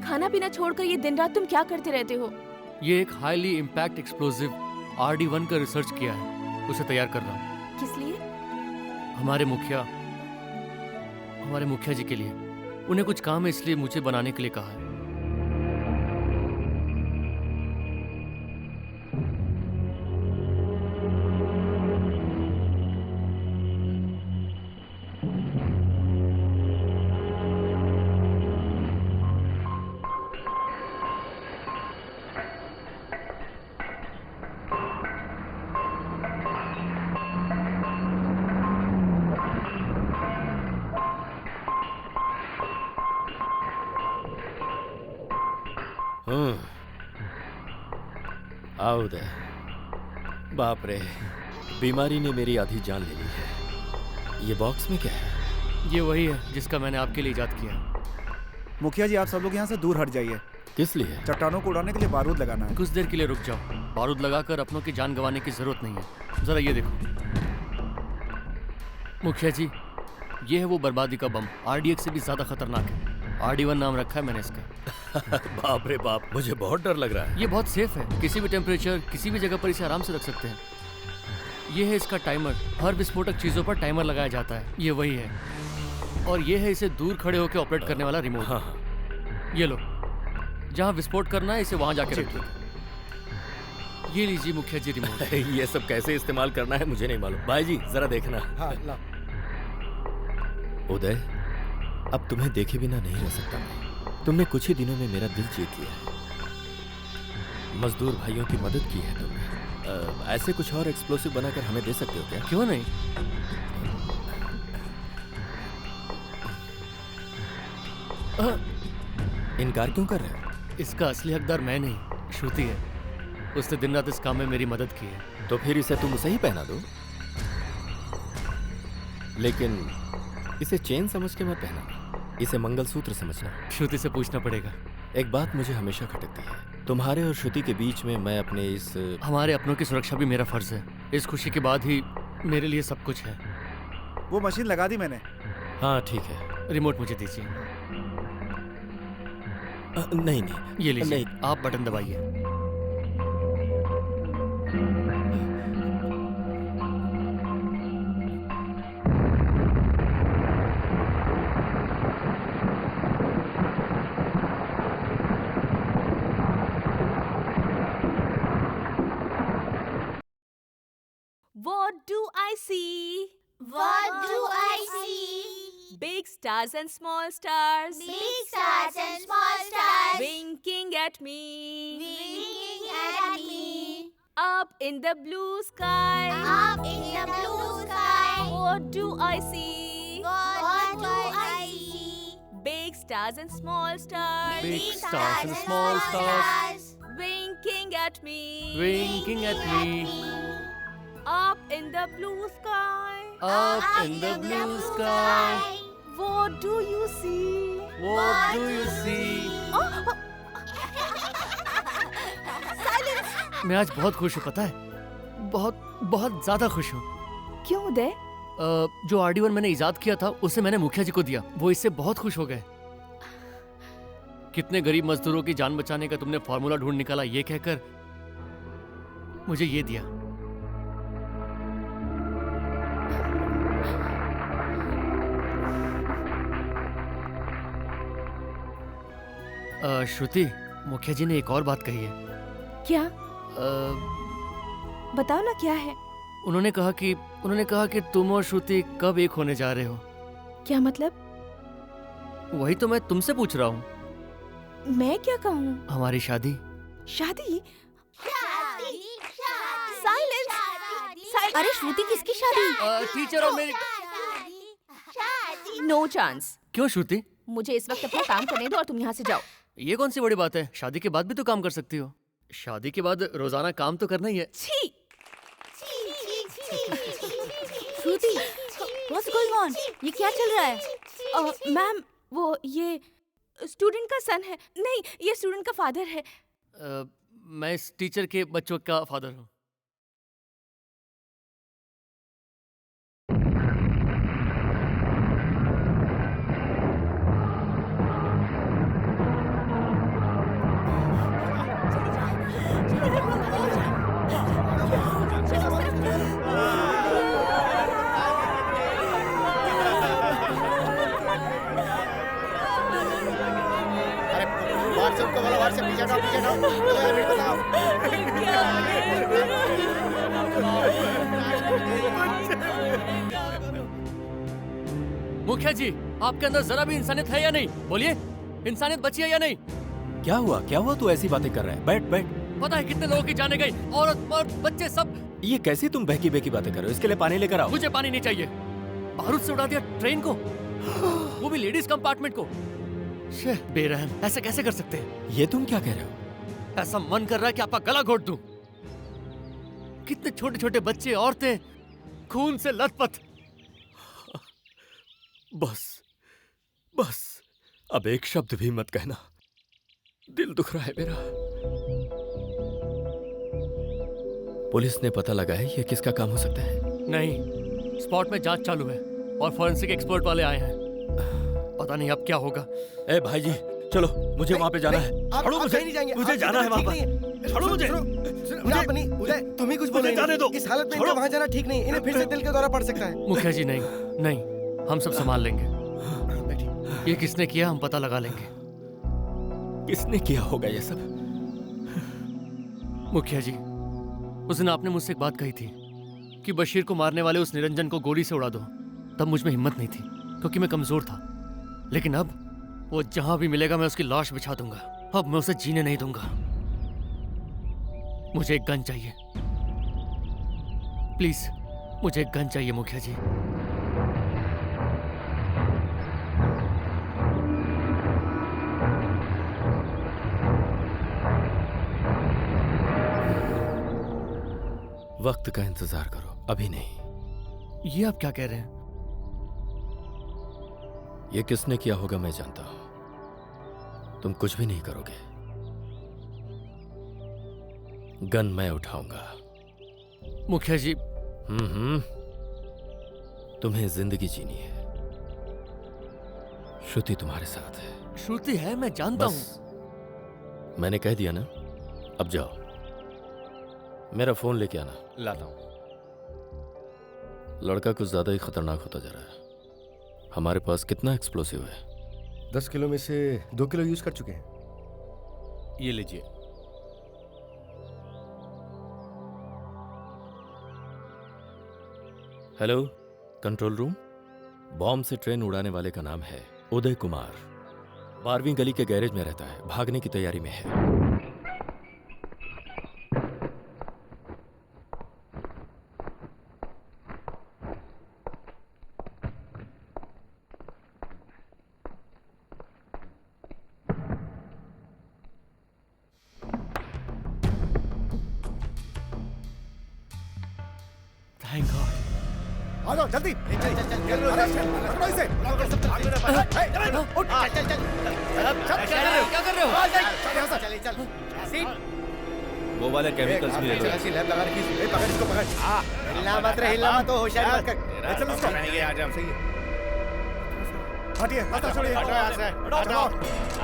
खाना पीना छोड़कर ये दिन रात तुम क्या करते रहते हो? ये एक हाईली इम्पैक्ट एक्सप्लोसिव RD1 का रिसर्च किया है, उसे तैयार कर रहा हूँ। किस लिए? हमारे मुखिया जी के लिए। उन्हें कुछ काम है, इसलिए मुझे बनाने के लिए कहा है। आओ उदय। बाप रे, बीमारी ने मेरी आधी जान ले ली है। ये बॉक्स में क्या है? ये वही है जिसका मैंने आपके लिए इजाद किया। मुखिया जी, आप सब लोग यहाँ से दूर हट जाइए। किस लिए? चट्टानों को उड़ाने के लिए बारूद लगाना है। कुछ देर के लिए रुक जाओ। बारूद लगाकर अपनों की जान गंवाने की जरूरत नहीं है। जरा ये देखो मुखिया जी, ये है वो बर्बादी का बम। RDX से भी ज्यादा खतरनाक है। RD1 नाम रखा है मैंने इसका। बाप रे बाप, मुझे बहुत डर लग रहा है। ये बहुत सेफ है, किसी भी टेम्परेचर, किसी भी जगह पर इसे आराम से रख सकते हैं। ये है इसका टाइमर। हर विस्फोटक चीजों पर टाइमर लगाया जाता है। ये वही है। और ये है इसे दूर खड़े होकर ऑपरेट करने वाला रिमोट। हाँ। ये लो, जहाँ विस्फोट करना है इसे वहां जाके रखिए। ये लीजिए मुखिया जी रिमोट। ये सब कैसे इस्तेमाल करना है मुझे नहीं मालूम। भाई जी जरा देखना। हाँ, ला। उदय, अब तुम्हें देखे बिना नहीं रह सकता मैं। तुमने कुछ ही दिनों में मेरा दिल जीत लिया है। मजदूर भाइयों की मदद की है तुमने। ऐसे कुछ और एक्सप्लोसिव बनाकर हमें दे सकते हो क्या? क्यों नहीं? इनकार क्यों कर रहे हो? इसका असली हकदार मैं नहीं, श्रुति है। उसने दिन रात इस काम में मेरी मदद की है। तो फिर इसे तुम उसे ही पहना दो। लेकिन इसे चेन समझ के मत पहनाना, इसे मंगलसूत्र समझना। श्रुति से पूछना पड़ेगा। एक बात मुझे हमेशा खटकती है, तुम्हारे और श्रुति के बीच में मैं अपने इस हमारे अपनों की सुरक्षा भी मेरा फर्ज है। इस खुशी के बाद ही मेरे लिए सब कुछ है। वो मशीन लगा दी मैंने। हाँ ठीक है। रिमोट मुझे दीजिए। नहीं नहीं, ये लीजिए। नहीं। आप बटन दबाइए। What do I see? What do I see? Big stars and small stars. Big stars and small stars. Winking at me. Winking at me. Up in the blue sky. Up in the blue sky. What do I see? What do I see? Big stars and small stars. Big stars and small stars. Winking at me. Winking at me. Up in the blue sky. Up in the blue sky. What do you see? What do you see? Silence! मैं आज बहुत खुश हूँ, पता है? बहुत ज्यादा खुश हूँ। क्यों उदय? जो RD1 मैंने इजाद किया था उसे मैंने मुखिया जी को दिया। वो इससे बहुत खुश हो गए। कितने गरीब मजदूरों की जान बचाने का तुमने फॉर्मूला ढूंढ निकाला, ये कहकर मुझे ये दिया। श्रुति, मुखिया जी ने एक और बात कही है। क्या? बताओ ना, क्या है? उन्होंने कहा कि तुम और श्रुति कब एक होने जा रहे हो। क्या मतलब? वही तो मैं तुमसे पूछ रहा हूँ। मैं क्या कहूँ? हमारी शादी। शादी? साइलेंस! अरे श्रुति, किसकी शादी? टीचर और मेरी। No chance. क्यों श्रुति? मुझे इस वक्त अपना काम करने दो और तुम यहाँ से जाओ। ये कौन सी बड़ी बात है? शादी के बाद भी तो काम कर सकती हो। शादी के बाद रोजाना काम तो करना ही है। छी! श्रुति, what's going on? ये क्या चल रहा है? मैम, वो ये स्टूडेंट का सन है। नहीं, ये स्टूडेंट का फादर है। मैं इस टीचर के बच्चों का फादर हूँ। व्हाट्सएप को बोलो, व्हाट्सएप पीछे हटाओ, पीछे हटाओ। चलो यार, मिनट बताओ। मुखिया जी, आपके अंदर जरा भी इंसानियत है या नहीं? बोलिए, इंसानियत बची है या नहीं? क्या हुआ, क्या हुआ? तू ऐसी बातें कर रहा है? बैठ बैठ। पता है कितने लोगों की जाने गई, औरत मर्द बच्चे सब। ये कैसी तुम बहकी बहकी बातें कर रहे हो? इसके लिए पानी लेकर आओ। मुझे पानी नहीं चाहिए। बारूद से उड़ा दिया ट्रेन को, वो भी लेडीज कंपार्टमेंट को। बेरहम, ऐसे कैसे कर सकते हैं? ये तुम क्या कह रहे हो? ऐसा मन कर रहा है कि आपका गला घोट दूं। कितने छोटे छोटे बच्चे, औरतें खून से लथपथ। बस बस, अब एक शब्द भी मत कहना, दिल दुख रहा है मेरा। पुलिस ने पता लगाया ये किसका काम हो सकता है? नहीं, स्पॉट में जांच चालू है और फॉरेंसिक एक्सपर्ट वाले आए हैं। पता नहीं अब क्या होगा। ए भाई जी, चलो, मुझे वहाँ पे जाना है। छोड़ो मुझे, नहीं जाएंगे। मुझे जाना है वहाँ पर। छोड़ो मुझे। उदय, तुम ही कुछ बोलो। जाने दो। इस हालत में इनका वहाँ जाना ठीक नहीं, इन्हें फिर से दिल का दौरा पड़ सकता है। मुखिया जी नहीं, नहीं, हम सब संभाल लेंगे। ये किसने किया हम पता लगा लेंगे। किसने किया होगा ये सब? मुखिया जी, उस दिन आपने मुझसे एक बात कही थी कि बशीर को मारने वाले उस निरंजन को गोली से उड़ा दो। तब मुझ में हिम्मत नहीं थी क्योंकि मैं कमजोर था, लेकिन अब वो जहां भी मिलेगा मैं उसकी लाश बिछा दूंगा। अब मैं उसे जीने नहीं दूंगा। मुझे एक गन चाहिए, प्लीज, मुझे एक गन चाहिए मुखिया जी। वक्त का इंतजार करो, अभी नहीं। ये आप क्या कह रहे हैं? ये किसने किया होगा मैं जानता हूं। तुम कुछ भी नहीं करोगे। गन मैं उठाऊंगा। मुखिया जी। तुम्हें जिंदगी जीनी है। श्रुति तुम्हारे साथ है। श्रुति है, मैं जानता हूं। मैंने कह दिया ना, अब जाओ। मेरा फोन लेके आना। लाता हूं। लड़का कुछ ज्यादा ही खतरनाक होता जा रहा है। हमारे पास कितना एक्सप्लोसिव है? 10 किलो में से 2 किलो यूज कर चुके हैं। ये लीजिए। Hello, control room. बॉम्ब से ट्रेन उड़ाने वाले का नाम है उदय कुमार। 12वीं गली के गैरेज में रहता है, भागने की तैयारी में है। Thank God. आ जाओ जल्दी। चल चल चल चल पकड़ो इसे। क्या कर रहे हो? चल चल सीट। वो वाले केमिकल्स भी ले लो। ऐसी लैब लगा रखी है। पकड़ इसको, पकड़। हिलना मत रे, हिलना मत, होशियारी मत कर। चल इसको। आ जा, सही है। हटिए, रास्ता छोड़िए। हटो यहाँ से, हटो।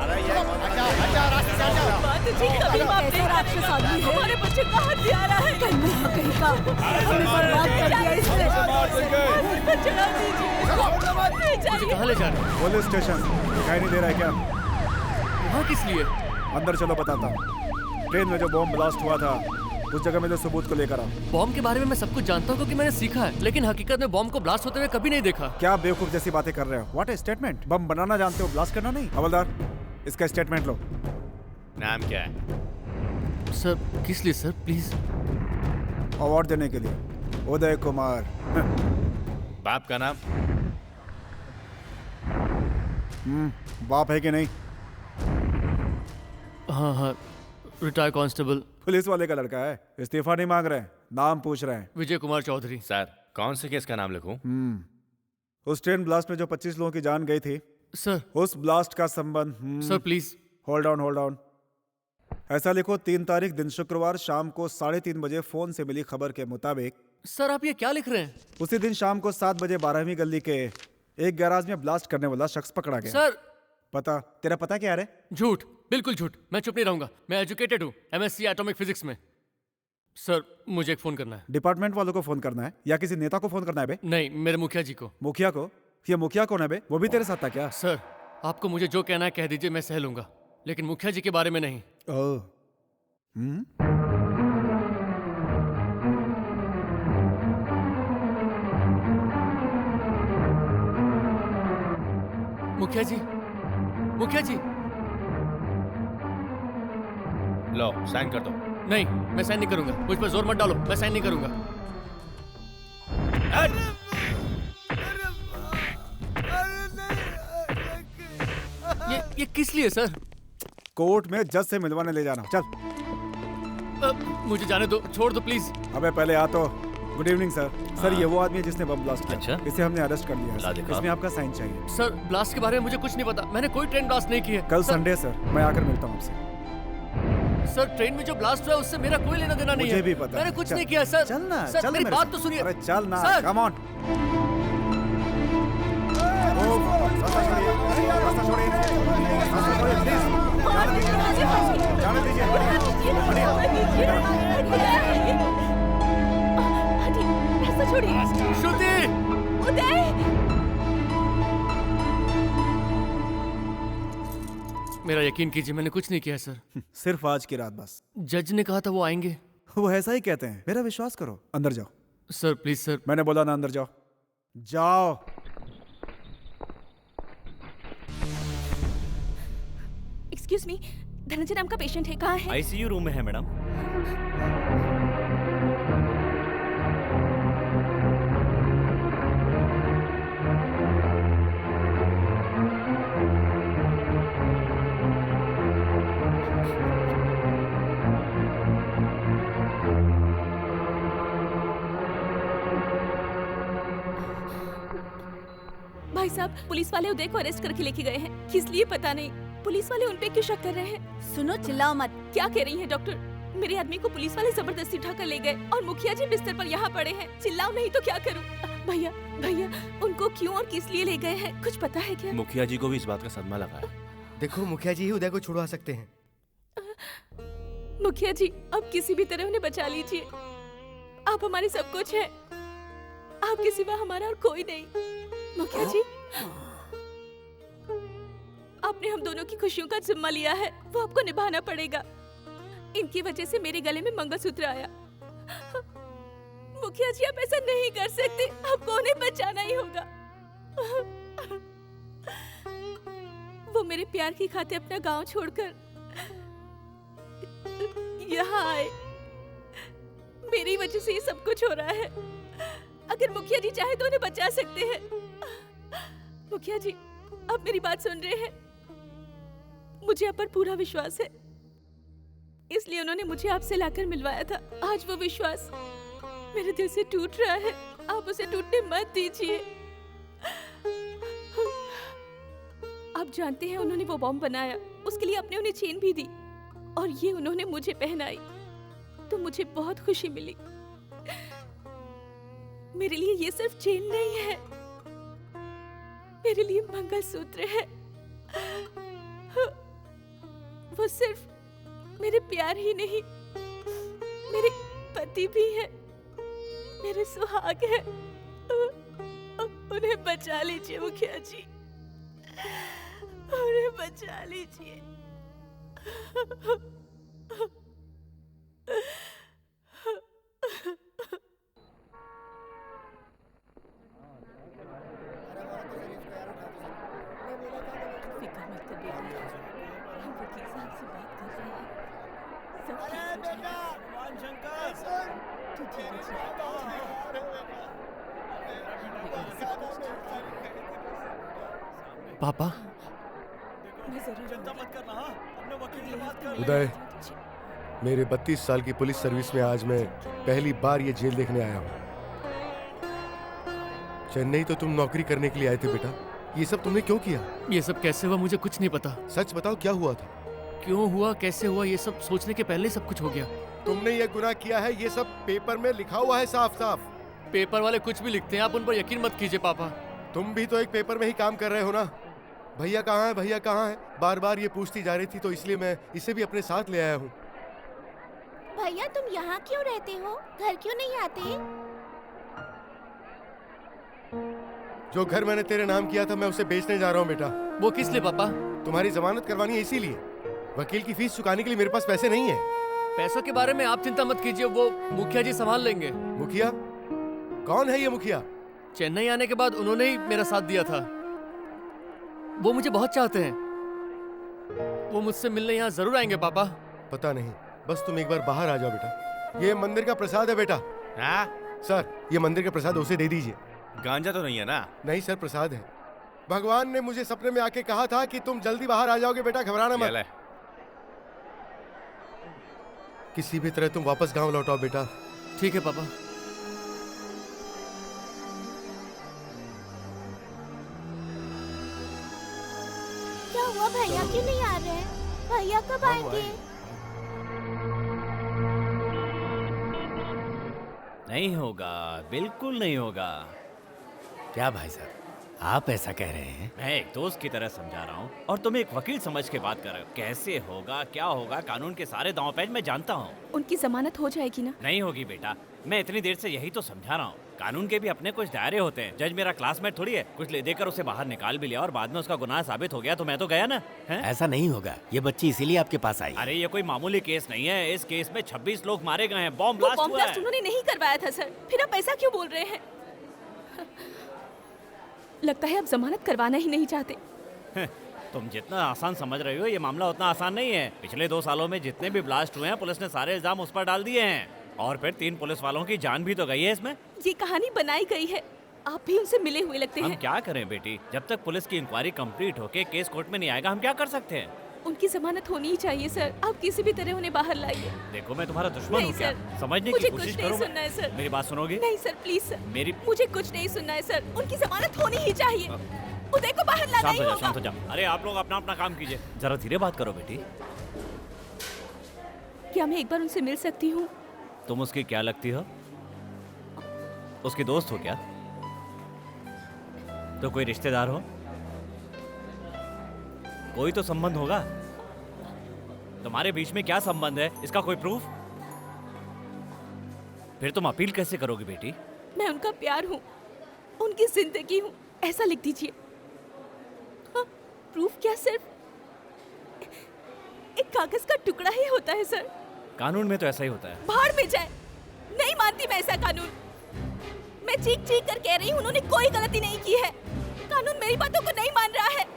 अरे ये हटा, हटा, रास्ते से हटो। माता जी, कभी माफ नहीं, राक्षस आदमी है। हमारे बच्चे का हत्यारा है। कन्या कहीं का हमें बर्बाद कर दिया इसने। चढ़ा दीजिए। मुझे कहाँ ले जा रहे हो? Police station. दिखाई नहीं दे रहा है क्या? वहाँ किस लिए? अंदर चलो, बताता हूँ। ट्रेन में जो बॉम्ब ब्लास्ट हुआ था, उस जगह में जो सबूत को लेकर आओ। बॉम्ब के बारे में मैं सब कुछ जानता हूँ क्योंकि मैंने सीखा है, लेकिन हकीकत में बॉम्ब को ब्लास्ट होते हुए कभी नहीं देखा। क्या बेवकूफ जैसी बातें कर रहे हो? What A statement. बम बनाना जानते हो, ब्लास्ट करना नहीं। हवलदार, इसका स्टेटमेंट लो। नाम क्या है? सर, किस लिए सर? प्लीज। अवार्ड देने के लिए। उदय कुमार। बाप का नाम? बाप है कि नहीं? हाँ हाँ, रिटायर कांस्टेबल। पुलिस वाले का लड़का है, इस्तीफा नहीं मांग रहे हैं, नाम पूछ रहे हैं। विजय कुमार चौधरी। सर, कौन से केस का नाम लिखूं? उस ट्रेन ब्लास्ट में जो 25 लोगों की जान गई थी, सर, उस ब्लास्ट का संबंध। Sir please. Hold on, hold on. ऐसा लिखो 3 तारीख दिन शुक्रवार शाम को 3:30 बजे फोन से मिली खबर के मुताबिक। सर आप ये क्या लिख रहे हैं? उसी दिन शाम को 7 बजे 12वीं गली के एक गैराज में ब्लास्ट करने वाला शख्स पकड़ा गया। सर पता तेरा पता क्या है? झूठ, बिल्कुल झूठ। मैं चुप नहीं रहूंगा। मैं एजुकेटेड हूँ, MSc एटॉमिक फिजिक्स में। सर मुझे एक फोन करना है। डिपार्टमेंट वालों को फोन करना है या किसी नेता को फोन करना है बे? नहीं, मेरे मुखिया जी को। मुखिया को? ये मुखिया कौन है बे? वो भी तेरे साथ था क्या? सर आपको मुझे जो कहना है कह दीजिए, मैं सह लूंगा, लेकिन मुखिया जी के बारे में नहीं। ओह। मुखिया जी, मुखिया जी। लो साइन कर दो। नहीं, मैं साइन नहीं करूंगा। मुझ पर जोर मत डालो, मैं साइन नहीं करूंगा। ये किस लिए सर? कोर्ट में जज से मिलवाने ले जाना। चल। मुझे जाने दो, छोड़ दो प्लीज। अबे पहले आ तो। Good evening sir. सर ये वो आदमी है जिसने बम ब्लास्ट किया। अच्छा? इसे हमने अरेस्ट कर लिया है। इसमें आपका साइन चाहिए। सर ब्लास्ट के बारे में मुझे कुछ नहीं पता। मैंने कोई ट्रेन ब्लास्ट नहीं की है। कल संडे सर, मैं आकर मिलता हूँ आपसे। सर ट्रेन में जो ब्लास्ट हुआ उससे मेरा कोई लेना देना नहीं है। मुझे भी पता। मैंने कुछ नहीं किया सर। चल ना, सर मेरी बात तो सुनिए। अरे चल ना, सर। Come on. रास्ता छोड़िए, प्लीज। जाने दीजिए। रास्ता छोड़िए। श्रुति! उदय! मेरा यकीन कीजिए, मैंने कुछ नहीं किया सर। सिर्फ आज की रात बस। जज ने कहा था वो आएंगे। वो ऐसा ही कहते हैं, मेरा विश्वास करो। अंदर जाओ। Sir please sir. मैंने बोला ना, अंदर जाओ। जाओ। एक्सक्यूज मी, धनंजय नाम का पेशेंट है, कहाँ है? ICU रूम में है मैडम। भाई साहब, पुलिस वाले उदय को अरेस्ट करके लेके गए हैं। किस लिए पता नहीं। पुलिस वाले उन पे क्यों शक कर रहे हैं? सुनो, चिल्लाओ मत। क्या कह रही हैं डॉक्टर? मेरे आदमी को पुलिस वाले जबरदस्ती उठाकर ले गए और मुखिया जी बिस्तर पर यहाँ पड़े हैं। चिल्लाओ नहीं तो क्या करूँ? भैया भैया, उनको क्यों और किस लिए ले गए हैं, कुछ पता है क्या? मुखिया जी को भी इस बात का सदमा लगा है। देखो, मुखिया जी ही उदय को छुड़वा सकते हैं। मुखिया जी, अब किसी भी तरह उन्हें बचा लीजिए। आप हमारे सब कुछ हैं। आपके सिवा हमारा और कोई नहीं। मुखिया जी, आपने हम दोनों की खुशियों का जिम्मा लिया है, वो आपको निभाना पड़ेगा। इनकी वजह से मेरे गले में मंगलसूत्र आया। मुखिया जी, आप ऐसा नहीं कर सकते। आपको उन्हें बचाना ही होगा। वो मेरे प्यार की खातिर अपना गांव छोड़कर यहाँ आए। मेरी वजह से ये सब कुछ हो रहा है। अगर मुखिया जी चाहे तो उन्हें बचा सकते हैं। मुखिया जी, आप मेरी बात सुन रहे हैं? मुझे आप पर पूरा विश्वास है, इसलिए उन्होंने मुझे आपसे लाकर मिलवाया था। आज वो विश्वास मेरे दिल से टूट रहा है। आप उसे टूटने मत दीजिए। आप जानते हैं उन्होंने वो बॉम्ब बनाया, उसके लिए आपने उन्हें चेन भी दी और ये उन्होंने मुझे पहनाई, तो मुझे बहुत खुशी मिली। मेरे लिए ये सिर्फ चेन नहीं है, मेरे लिए मंगलसूत्र है। वो सिर्फ मेरे प्यार ही नहीं, मेरे पति भी है, मेरे सुहाग है। उन्हें बचा लीजिए मुखिया जी, उन्हें बचा लीजिए। पापा, उदय, मेरे 32 साल की पुलिस सर्विस में आज मैं पहली बार ये जेल देखने आया हूँ। चेन्नई तो तुम नौकरी करने के लिए आए थे बेटा। ये सब तुमने क्यों किया? ये सब कैसे हुआ मुझे कुछ नहीं पता। सच बताओ, क्या हुआ था? क्यों हुआ, कैसे हुआ, ये सब सोचने के पहले सब कुछ हो गया। तुमने ये गुनाह किया है, ये सब पेपर में लिखा हुआ है साफ साफ। पेपर वाले कुछ भी लिखते हैं, आप उन पर यकीन मत कीजिए पापा। तुम भी तो एक पेपर में ही काम कर रहे हो ना। भैया कहाँ है, भैया कहाँ है, बार बार ये पूछती जा रही थी, तो इसलिए मैं इसे भी अपने साथ ले आया हूँ। भैया तुम यहाँ क्यों रहते हो, घर क्यों नहीं आते? जो घर मैंने तेरे नाम किया था मैं उसे बेचने जा रहा हूँ बेटा। वो किस लिए पापा? तुम्हारी जमानत करवानी है इसीलिए। वकील की फीस चुकाने के लिए मेरे पास पैसे नहीं है। पैसों के बारे में आप चिंता मत कीजिए, वो मुखिया जी संभाल लेंगे। मुखिया? कौन है ये मुखिया? चेन्नई आने के बाद उन्होंने ही मेरा साथ दिया था। वो मुझे बहुत चाहते हैं, वो मुझसे मिलने यहाँ जरूर आएंगे पापा। पता नहीं, बस तुम एक बार बाहर आ जाओ बेटा। ये मंदिर का प्रसाद है बेटा। हाँ सर, ये मंदिर का प्रसाद उसे दे दीजिए। गांजा तो नहीं है ना? नहीं सर, प्रसाद है। भगवान ने मुझे सपने में आके कहा था कि तुम जल्दी बाहर आ जाओगे बेटा, घबराना मत। किसी भी तरह तुम वापस गांव लौटाओ बेटा। ठीक है पापा। क्या हुआ, भैया क्यों नहीं आ रहे? भैया कब आएंगे? नहीं होगा, बिल्कुल नहीं होगा। क्या भाई साहब, आप ऐसा कह रहे हैं? मैं एक दोस्त की तरह समझा रहा हूँ और तुम एक वकील समझ के बात कर रहे हो। कैसे होगा, क्या होगा, कानून के सारे दांव पेच मैं जानता हूँ। उनकी जमानत हो जाएगी ना? नहीं होगी बेटा, मैं इतनी देर से यही तो समझा रहा हूँ। कानून के भी अपने कुछ दायरे होते हैं। जज मेरा क्लासमेट थोड़ी है, कुछ ले देकर उसे बाहर निकाल भी लिया और बाद में उसका गुनाह साबित हो गया तो मैं तो गया ना। है? ऐसा नहीं होगा, ये बच्ची इसीलिए आपके पास आई। अरे ये कोई मामूली केस नहीं है, इस केस में 26 लोग मारे गए हैं, बॉम्ब ब्लास्ट हुआ है। उन्होंने नहीं करवाया था सर, फिर आप ऐसा क्यों बोल रहे हैं? लगता है आप जमानत करवाना ही नहीं चाहते। तुम जितना आसान समझ रहे हो, ये मामला उतना आसान नहीं है। पिछले 2 सालों में जितने भी ब्लास्ट हुए हैं, पुलिस ने सारे इल्जाम उस पर डाल दिए हैं और फिर 3 पुलिस वालों की जान भी तो गई है इसमें। ये कहानी बनाई गई है, आप भी उनसे मिले हुए लगते हैं। हम क्या करें बेटी, जब तक पुलिस की इंक्वायरी कंप्लीट होके केस कोर्ट में नहीं आएगा हम क्या कर सकते हैं? उनकी जमानत होनी ही चाहिए सर, आप किसी भी तरह उन्हें बाहर लाइए। देखो मैं तुम्हारा दुश्मन हूँ क्या? सर, समझने मुझे की कोशिश कुछ करो। नहीं सुनना है सर। मेरी बात सुनोगे? नहीं सर, प्लीज सर, मेरी मुझे कुछ नहीं सुनना है सर। उनकी जमानत होनी ही चाहिए, उदय को बाहर लाना ही होगा। शांत हो जाओ। अरे आप लोग अपना अपना काम कीजिए, जरा धीरे बात करो बेटी। क्या मैं एक बार उनसे मिल सकती हूँ? तुम उसकी क्या लगती हो? उसकी दोस्त हो क्या? तो कोई रिश्तेदार हो? कोई तो संबंध होगा। तुम्हारे बीच में क्या संबंध है, इसका कोई प्रूफ? फिर तुम अपील कैसे करोगी बेटी? मैं उनका प्यार हूँ, उनकी जिंदगी हूँ, ऐसा लिख दीजिए। हाँ, प्रूफ क्या सिर्फ एक कागज का टुकड़ा ही होता है सर। कानून में तो ऐसा ही होता है। भाड़ में जाए, नहीं मानती मैं ऐसा कानून। मैं चीख चीख कर कह रही हूँ, उन्होंने कोई गलती नहीं की है। कानून मेरी बातों को नहीं मान रहा है।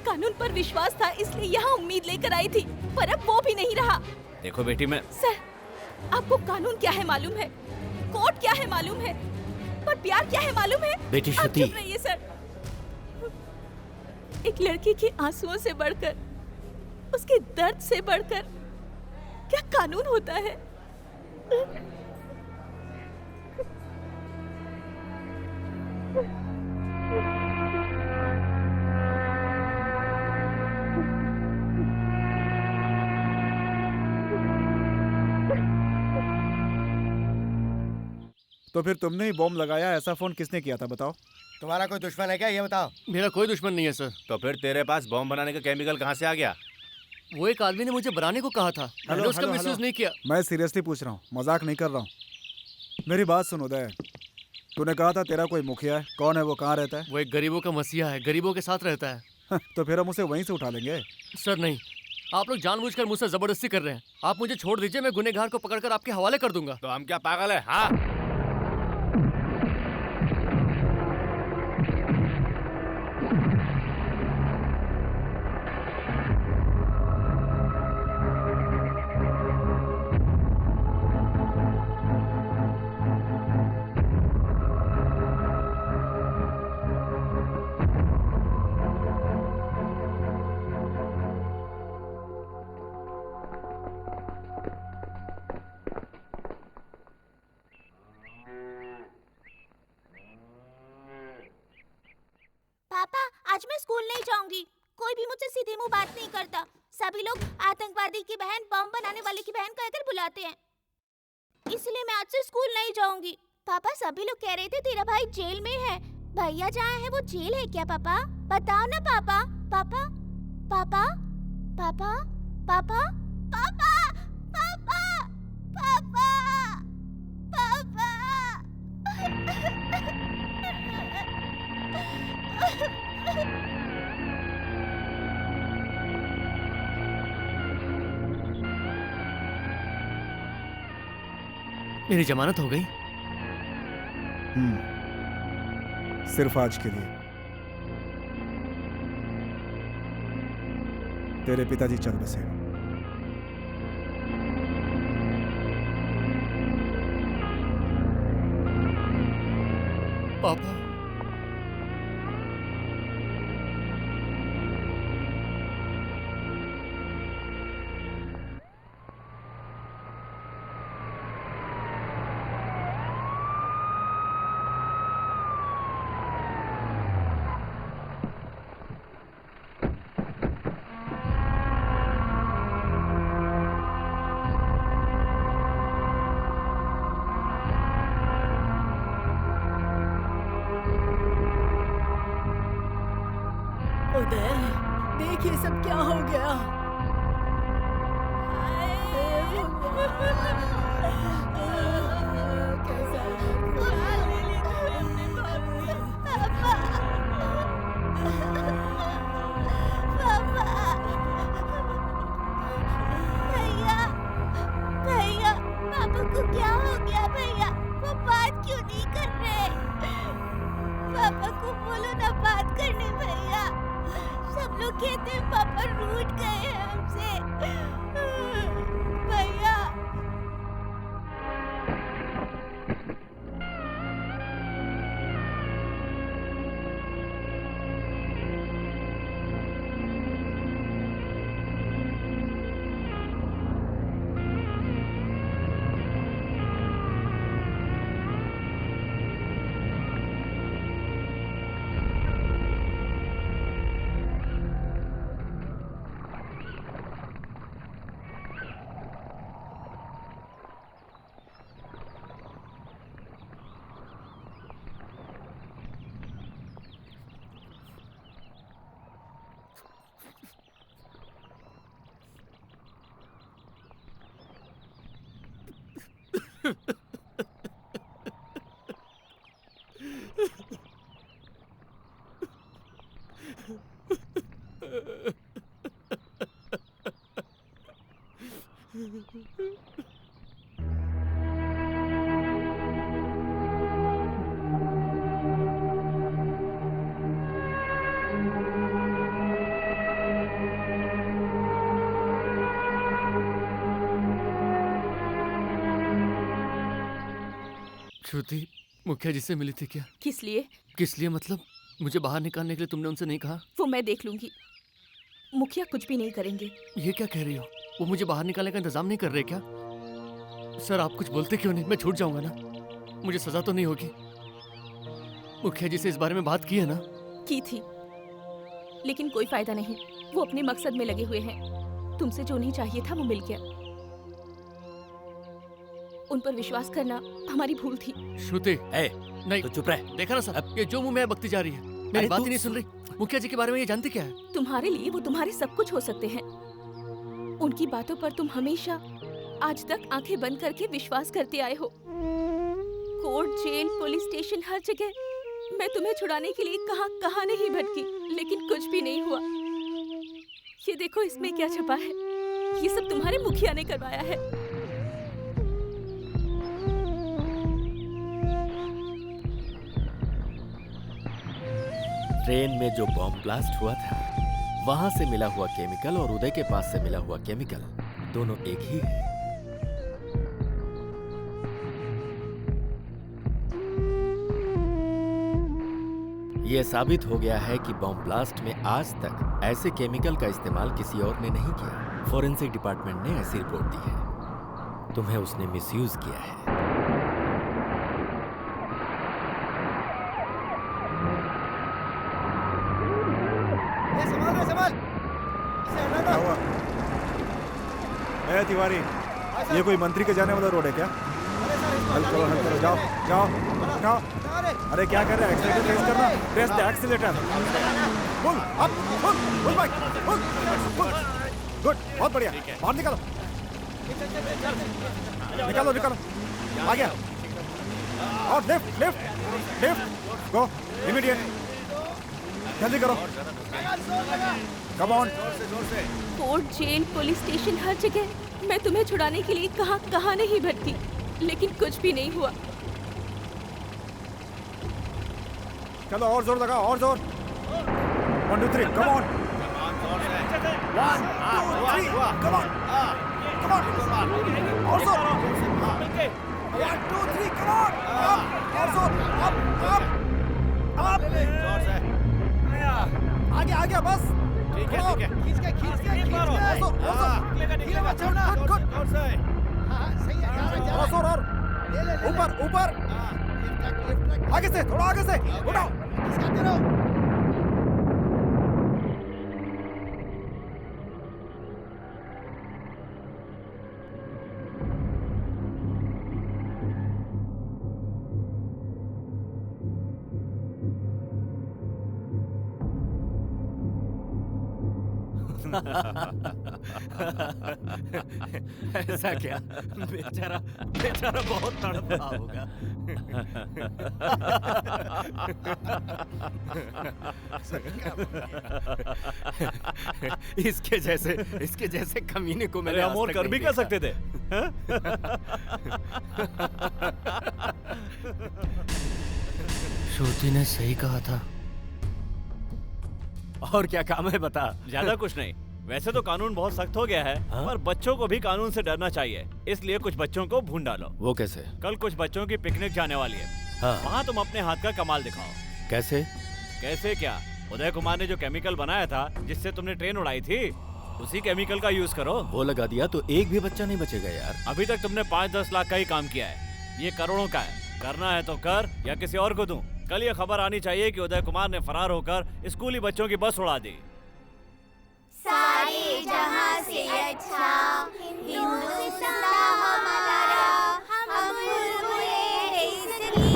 कानून पर विश्वास था इसलिए यहाँ उम्मीद लेकर आई थी, पर अब वो भी नहीं रहा। देखो बेटी, मैं सर, आपको कानून क्या है मालूम है, कोर्ट क्या है मालूम है, पर प्यार क्या है मालूम है? बेटी आप श्रुति। चुप रहिए सर। एक लड़की के आंसुओं से बढ़कर, उसके दर्द से बढ़कर क्या कानून होता है? तो फिर तुमने ही बॉम्ब लगाया, ऐसा फोन किसने किया था बताओ? तुम्हारा कोई दुश्मन है क्या, ये बताओ? मेरा कोई दुश्मन नहीं है सर। तो फिर तेरे पास बॉम्ब बनाने का केमिकल कहाँ से आ गया? वो एक आदमी ने मुझे बनाने को कहा था, मैंने उसका मिसयूज नहीं किया। मैं सीरियसली पूछ रहा हूँ, मजाक नहीं कर रहा हूँ। मेरी बात सुन उदय, तूने कहा था तेरा कोई मुखिया है, कौन है वो, कहाँ रहता है? वो एक गरीबों का मसीहा है, गरीबों के साथ रहता है। तो फिर हम उसे वहीं से उठा लेंगे। सर नहीं, आप लोग जानबूझकर मुझसे जबरदस्ती कर रहे हैं। आप मुझे छोड़ दीजिए, मैं गुनहगार को पकड़कर आपके हवाले कर दूंगा। तो हम क्या पागल है? हाँ, पापा, आज मैं स्कूल नहीं जाऊंगी। कोई भी मुझसे सीधे मुंह बात नहीं करता, सभी लोग आतंकवादी की बहन बम बनाने वाले की बहन कहकर बुलाते हैं, इसलिए मैं आज से स्कूल नहीं जाऊंगी। पापा सभी लोग कह रहे थे तेरा भाई जेल में है। भैया जहाँ है वो जेल है क्या पापा? बताओ ना पापा। पापा पापा पापा पापा पापा पापा पापा पापा। मेरी जमानत हो गई। सिर्फ आज के लिए। तेरे पिताजी चल बसे। पापा उदय, देख ये सब क्या हो गया। भैया भैया पापा को क्या हो गया? भैया वो बात क्यों नहीं कर रहे? पापा को बोलो ना बात करने। भैया सब लोग कहते हैं पापा रूठ गए हैं हमसे। भैया श्रुति मुखिया जी से मिली थी क्या? किस लिए? किस लिए मतलब? मुझे बाहर निकालने के लिए तुमने उनसे नहीं कहा? वो मैं देख लूंगी। मुखिया कुछ भी नहीं करेंगे। ये क्या कह रही हो? वो मुझे बाहर निकालने का इंतजाम नहीं कर रहे क्या? सर आप कुछ बोलते क्यों नहीं? मैं छूट जाऊंगा ना, मुझे सजा तो नहीं होगी? मुखिया जी से इस बारे में बात की है ना? की थी, लेकिन कोई फायदा नहीं। वो अपने मकसद में लगे हुए हैं। तुमसे जो नहीं चाहिए था वो मिल गया। उन पर विश्वास करना हमारी भूल थी। श्रुति नहीं तो चुप रह। देखा ना सर, ये जो मुंह में बकती जा रही है, मेरी बात ही नहीं सुन रही। मुखिया जी के बारे में ये जानती क्या है? तुम्हारे लिए वो तुम्हारे सब कुछ हो सकते हैं। उनकी बातों पर तुम हमेशा आज तक आंखें बंद करके विश्वास करते आए हो। कोर्ट, जेल, पुलिस स्टेशन, हर जगह मैं तुम्हें छुड़ाने के लिए कहां नहीं भटकी, लेकिन कुछ भी नहीं हुआ। ये देखो इसमें क्या छुपा है। ये सब तुम्हारे मुखिया ने करवाया है। ट्रेन में जो बॉम्ब ब्लास्ट हुआ था, वहां से मिला हुआ केमिकल और उदय के पास से मिला हुआ केमिकल दोनों एक ही है। यह साबित हो गया है कि बॉम्ब ब्लास्ट में आज तक ऐसे केमिकल का इस्तेमाल किसी और ने नहीं किया। फॉरेंसिक डिपार्टमेंट ने ऐसी रिपोर्ट दी है। तुम्हें उसने मिसयूज किया है। संभाल। इसे हटा दो। ए तिवारी, ये कोई मंत्री के जाने वाला रोड है क्या? हल करो, जाओ जाओ जाओ। अरे क्या कर रहे हैं? एक्सीलेटर प्रेस करना, press the accelerator. Pull up, pull bike, pull. Good, बहुत बढ़िया। बाहर निकालो, निकालो। आ गया। और लिफ्ट गो इमीडिएट, जल्दी करो। Come on. Court, jail, police station, हर जगह मैं तुम्हें छुड़ाने के लिए कहाँ नहीं भटकी, लेकिन कुछ भी नहीं हुआ। चलो और जोर लगाओ, और जोर। 1 2 3 कम ऑन। 1 2 3 come on. और जोर। 1 2 3 कम ऑन। और जोर। अप। आ गया बस। ठीक है। खींच के। और ऊपर। आगे से, थोड़ा आगे से। उठाओ। ऐसा क्या? बेचारा बहुत तड़पा होगा। इसके जैसे कमीने को मैंने हम और कर भी क्या सकते थे? श्रुति ने सही कहा था। और क्या काम है बता? ज्यादा कुछ नहीं। वैसे तो कानून बहुत सख्त हो गया है, पर बच्चों को भी कानून से डरना चाहिए, इसलिए कुछ बच्चों को भून डालो। वो कैसे? कल कुछ बच्चों की पिकनिक जाने वाली है। हाँ। वहाँ तुम अपने हाथ का कमाल दिखाओ। कैसे क्या? उदय कुमार ने जो केमिकल बनाया था जिससे तुमने ट्रेन उड़ाई थी, उसी केमिकल का यूज करो। वो लगा दिया तो एक भी बच्चा नहीं बचेगा यार। अभी तक तुमने 5-10 लाख का ही काम किया है, ये करोड़ों का है। करना है तो कर, या किसी और को दूं। कल ये खबर आनी चाहिए कि उदय कुमार ने फरार होकर स्कूली बच्चों की बस उड़ा दी। सारे जहां से अच्छा हिंदुस्तान हमारा, हम बुलबुलें इसकी।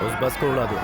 उस बस को उड़ा दो।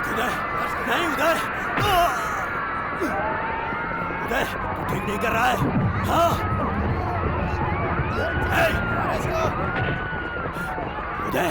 देख उदय, नहीं उदय, उदय तू ठीक नहीं कर रहा है। हाँ उदय,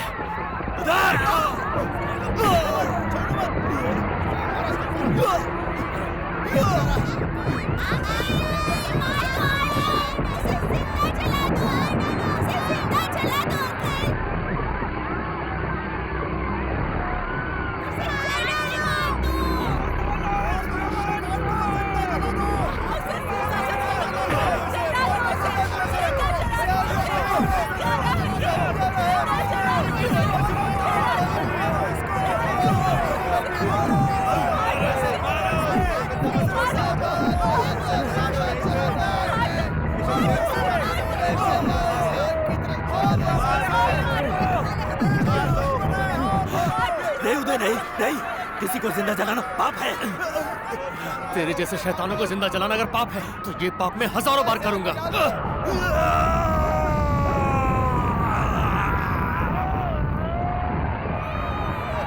नहीं नहीं, किसी को जिंदा जलाना पाप है। तेरे जैसे शैतानों को जिंदा जलाना अगर पाप है तो ये पाप मैं हजारों बार करूंगा।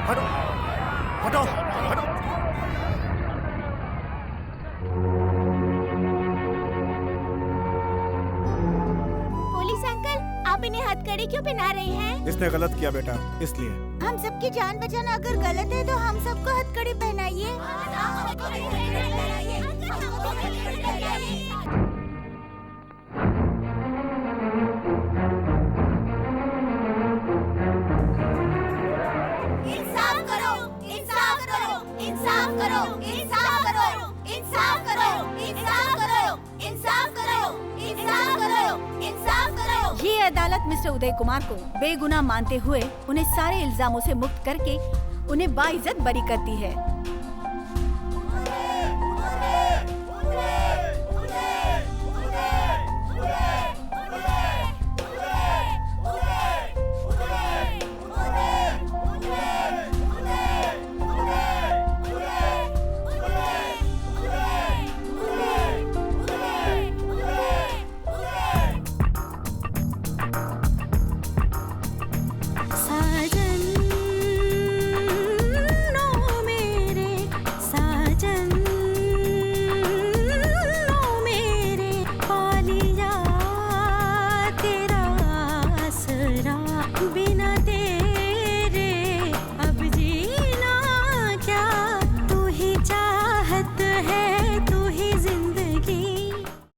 हटो हटो हटो। पुलिस अंकल, आप इन्हें हथकड़ी क्यों पहना रहे हैं? इसने गलत किया बेटा, इसलिए। हम सबकी जान बचाना अगर गलत है तो हम सबको हथकड़ी पहनाइए। इंसाफ करो, इंसाफ करो, इंसाफ करो, इंसाफ करो, इंसाफ करो, इंसाफ करो, इंसाफ करो, इंसाफ करो, इंसाफ करो। ये अदालत मिस्टर उदय कुमार को बेगुनाह मानते हुए उन्हें सारे इल्जामों से मुक्त करके उन्हें बाइज्जत बरी करती है।